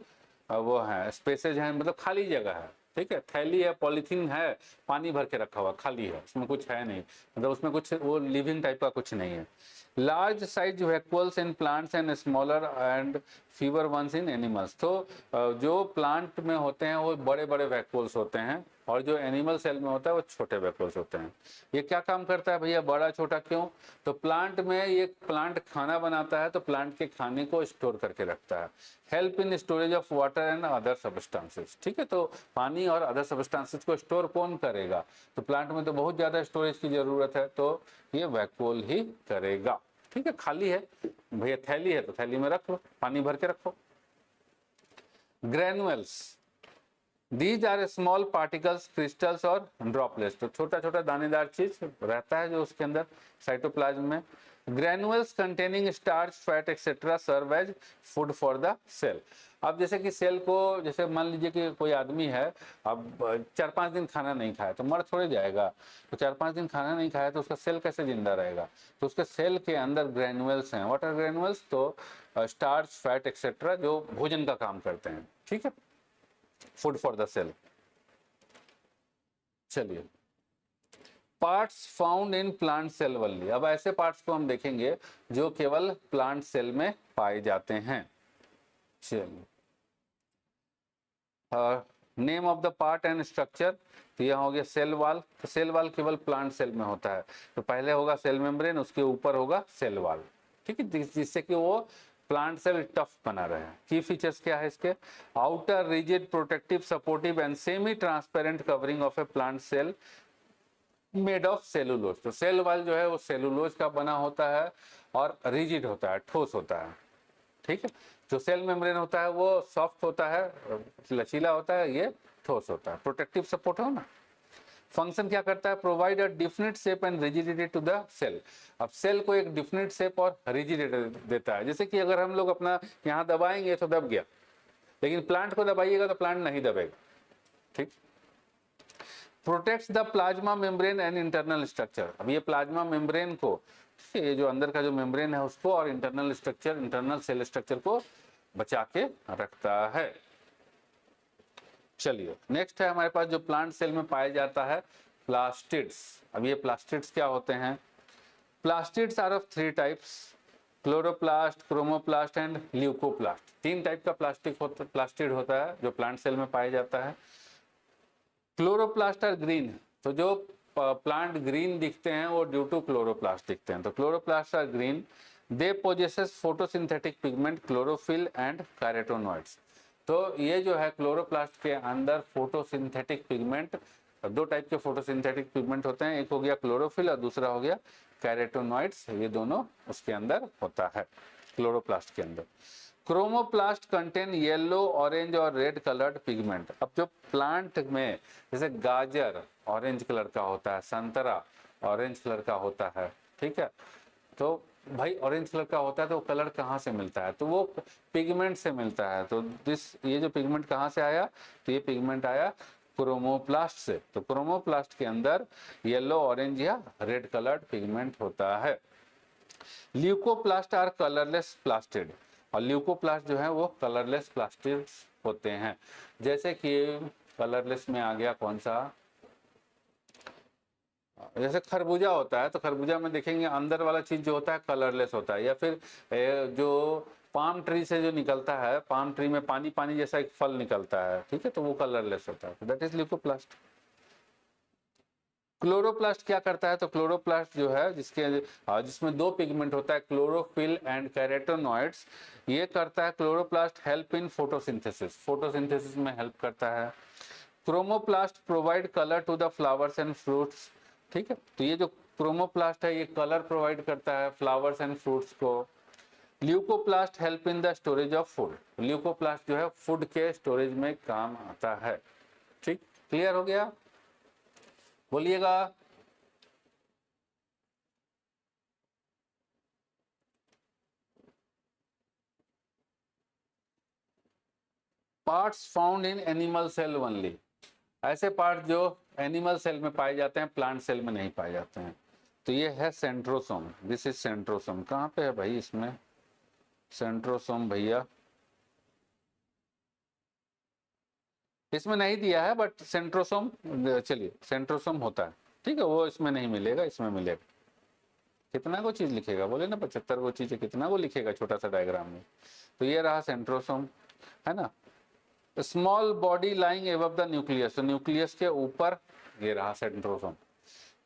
वो है, स्पेसेज है, मतलब खाली जगह है, ठीक है, थैली है, पॉलीथीन है, पानी भर के रखा हुआ, खाली है, उसमें कुछ है नहीं, मतलब उसमें कुछ वो लिविंग टाइप का कुछ नहीं है। Large size vacuoles in plants and smaller and fewer ones in animals, तो जो प्लांट में होते हैं वो बड़े बड़े वैक्यूल्स होते हैं, और जो एनिमल सेल में होता है वो छोटे वैक्यूल्स होते हैं। ये क्या काम करता है भैया, बड़ा छोटा क्यों, तो प्लांट में, ये प्लांट खाना बनाता है तो प्लांट के खाने को स्टोर करके रखता है, help in storage of water and other substances, ठीक है, तो पानी और अदर सब्सटेंसेस को स्टोर कौन करेगा, तो प्लांट में तो बहुत ज्यादा स्टोरेज की जरूरत है, तो ये वैक्यूल ही करेगा, ठीक है, खाली है भैया, थैली है तो थैली में रख लो, पानी भर के रखो। Granules, these are small particles, crystals और ड्रॉपलेट्स। तो छोटा छोटा दानेदार चीज रहता है जो उसके अंदर साइटोप्लाज्म में। Granules containing starch, fat etcetera serve as food for the cell. अब जैसे कि सेल को, जैसे मान लीजिए कि कोई आदमी है, अब 4-5 दिन खाना नहीं खाया तो मर थोड़े जाएगा। तो 4-5 दिन खाना नहीं खाया तो उसका सेल कैसे जिंदा रहेगा? तो उसके सेल के अंदर ग्रेनुअल्स हैं। What are granules? तो स्टार्च, फैट एक्सेट्रा जो भोजन का काम करते हैं, ठीक है, फूड फॉर द सेल। चलिए, parts found in plant cell only. अब ऐसे पार्ट्स को हम देखेंगे जो केवल प्लांट सेल में पाए जाते हैं। चलिए, name of the part and structure. तो यह हो गया सेल वाल। तो सेल वाल केवल प्लांट सेल में होता है। तो पहले होगा सेल मेम्ब्रेन, उसके ऊपर होगा सेल वाल, ठीक है, जिससे कि वो प्लांट सेल टफ बना रहे हैं। की फीचर्स क्या है इसके? Outer rigid, protective, supportive and semi transparent covering of a plant cell made of cellulose. तो सेल वाल जो है वो सेलुलोज का बना होता है और रिजिड होता है, ठोस होता है, ठीक है। जो सेल मेम्ब्रेन होता है वो सॉफ्ट होता है, लचीला होता है, ये ठोस होता है। प्रोटेक्टिव सपोर्ट हो ना। फंक्शन क्या करता है? Provide a definite shape and rigidity to the cell. अब सेल को एक डिफिनिट शेप और रिजिडिटी देता है। जैसे कि अगर हम लोग अपना यहाँ दबाएंगे तो दब गया, लेकिन प्लांट को दबाइएगा तो प्लांट नहीं दबेगा, ठीक। Protects the plasma membrane and internal structure. अब ये प्लाज्मा मेम्ब्रेन को, ये जो अंदर का जो मेम्ब्रेन है उसको, और internal structure, internal cell structure को बचा के रखता है। चलिए, नेक्स्ट है हमारे पास जो प्लांट सेल में पाया जाता है, प्लास्टिड्स। अब ये प्लास्टिड्स क्या होते हैं? Plastids are of 3 types, chloroplast, chromoplast and leucoplast. 3 type का प्लास्टिड होता है जो प्लांट सेल में पाया जाता है। Chloroplast are green. तो जो प्लांट ग्रीन दिखते हैं वो ड्यू टू क्लोरोप्लास्ट दिखते हैं। तो chloroplast are green. They possesses photosynthetic pigment, chlorophyll and carotenoids. तो ये जो है क्लोरोप्लास्ट के अंदर फोटोसिंथेटिक पिगमेंट, 2 टाइप के फोटोसिंथेटिक पिगमेंट होते हैं, एक हो गया क्लोरोफिल और दूसरा हो गया कैरोटेनॉइड्स। ये दोनों उसके अंदर होता है, क्लोरोप्लास्ट के अंदर। क्रोमोप्लास्ट कंटेन येलो, ऑरेंज और रेड कलर्ड पिगमेंट। अब जो प्लांट में जैसे गाजर ऑरेंज कलर का होता है, संतरा ऑरेंज कलर का होता है, ठीक है। तो भाई ऑरेंज कलर का होता है तो कलर कहाँ से मिलता है? तो वो पिगमेंट से मिलता है। तो ये जो पिगमेंट कहाँ से आया? तो ये पिगमेंट आया क्रोमोप्लास्ट से। तो क्रोमोप्लास्ट के अंदर येलो, ऑरेंज या रेड कलर्ड पिगमेंट होता है। Leucoplast are colourless plastid. और ल्यूकोप्लास्ट जो है वो कलरलेस प्लास्टिड्स होते हैं। जैसे कि कलरलेस में आ गया कौन सा? जैसे खरबूजा होता है, तो खरबूजा में देखेंगे अंदर वाला चीज जो होता है कलरलेस होता है। या फिर जो पाम ट्री से जो निकलता है, पाम ट्री में पानी पानी जैसा एक फल निकलता है, ठीक है, तो वो कलरलेस होता है। That is leucoplast. क्लोरोप्लास्ट क्या करता है? तो क्लोरोप्लास्ट जो है जिसमें 2 पिगमेंट होता है, क्लोरोफिल एंड कैरोटेनॉइड्स। ये करता है chloroplast help in photosynthesis, photosynthesis में हेल्प करता है। Chromoplast provide colour to the flowers and fruits, ठीक है। तो ये जो क्रोमोप्लास्ट है ये कलर प्रोवाइड करता है फ्लावर्स एंड फ्रूट्स को। Leucoplast help in the storage of food. Leucoplast जो है फूड के स्टोरेज में काम आता है, ठीक। क्लियर हो गया? बोलिएगा। Parts found in animal cell only. ऐसे पार्ट जो एनिमल सेल में पाए जाते हैं, प्लांट सेल में नहीं पाए जाते हैं। तो ये है सेंट्रोसोम। This is centrosome. कहाँ पे है भाई इसमें सेंट्रोसोम? भैया इसमें नहीं दिया है, बट सेंट्रोसोम, चलिए सेंट्रोसोम होता है, ठीक है। वो इसमें नहीं मिलेगा, इसमें मिलेगा। कितना को चीज लिखेगा? बोले ना 75 को चीज है, कितना को लिखेगा छोटा सा डायग्राम में? तो ये रहा सेंट्रोसोम, है ना। Small body lying above the nucleus. तो न्यूक्लियस के ऊपर ये रहा centrosome.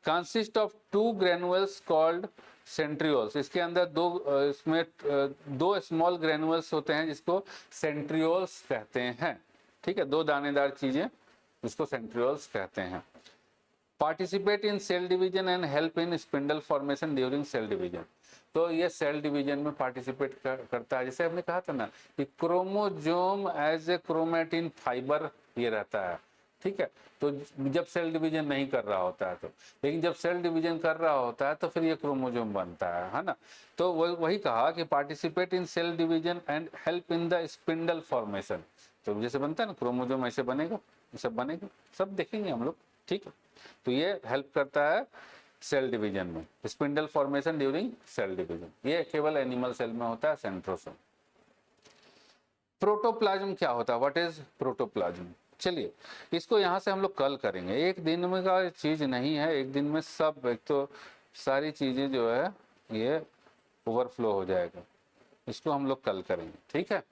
Consist of 2 granules called centrioles. इसके अंदर इसमें 2 स्मॉल ग्रेनुअल्स होते हैं जिसको सेंट्रियोल्स कहते हैं, ठीक है। 2 दानेदार चीजें जिसको सेंट्रियोल्स कहते हैं। Participate in cell division and help in spindle formation during cell division. तो ये सेल डिवीजन में पार्टिसिपेट करता है। जैसे हमने कहा था ना कि chromosome as a chromatin fibre ये रहता है, ठीक है। तो जब सेल डिवीजन नहीं कर रहा होता है तो, लेकिन जब सेल डिवीजन कर रहा होता है तो फिर ये क्रोमोजोम बनता है ना। तो वही कहा कि participate in cell division and help in the spindle formation. तो जैसे बनता है ना क्रोमोजोम, ऐसे बनेगा, ये सब बनेगा, सब देखेंगे हम लोग, ठीक है। तो ये हेल्प करता है सेल डिवीजन में, spindle formation during cell division. ये केवल एनिमल सेल में होता है, सेंट्रोसोम। प्रोटोप्लाज्म क्या होता है, व्हाट इज प्रोटोप्लाज्म? चलिए इसको यहाँ से हम लोग कल करेंगे, एक दिन में का चीज नहीं है, एक दिन में सब, एक तो सारी चीजें जो है ये ओवरफ्लो हो जाएगा, इसको हम लोग कल करेंगे, ठीक है।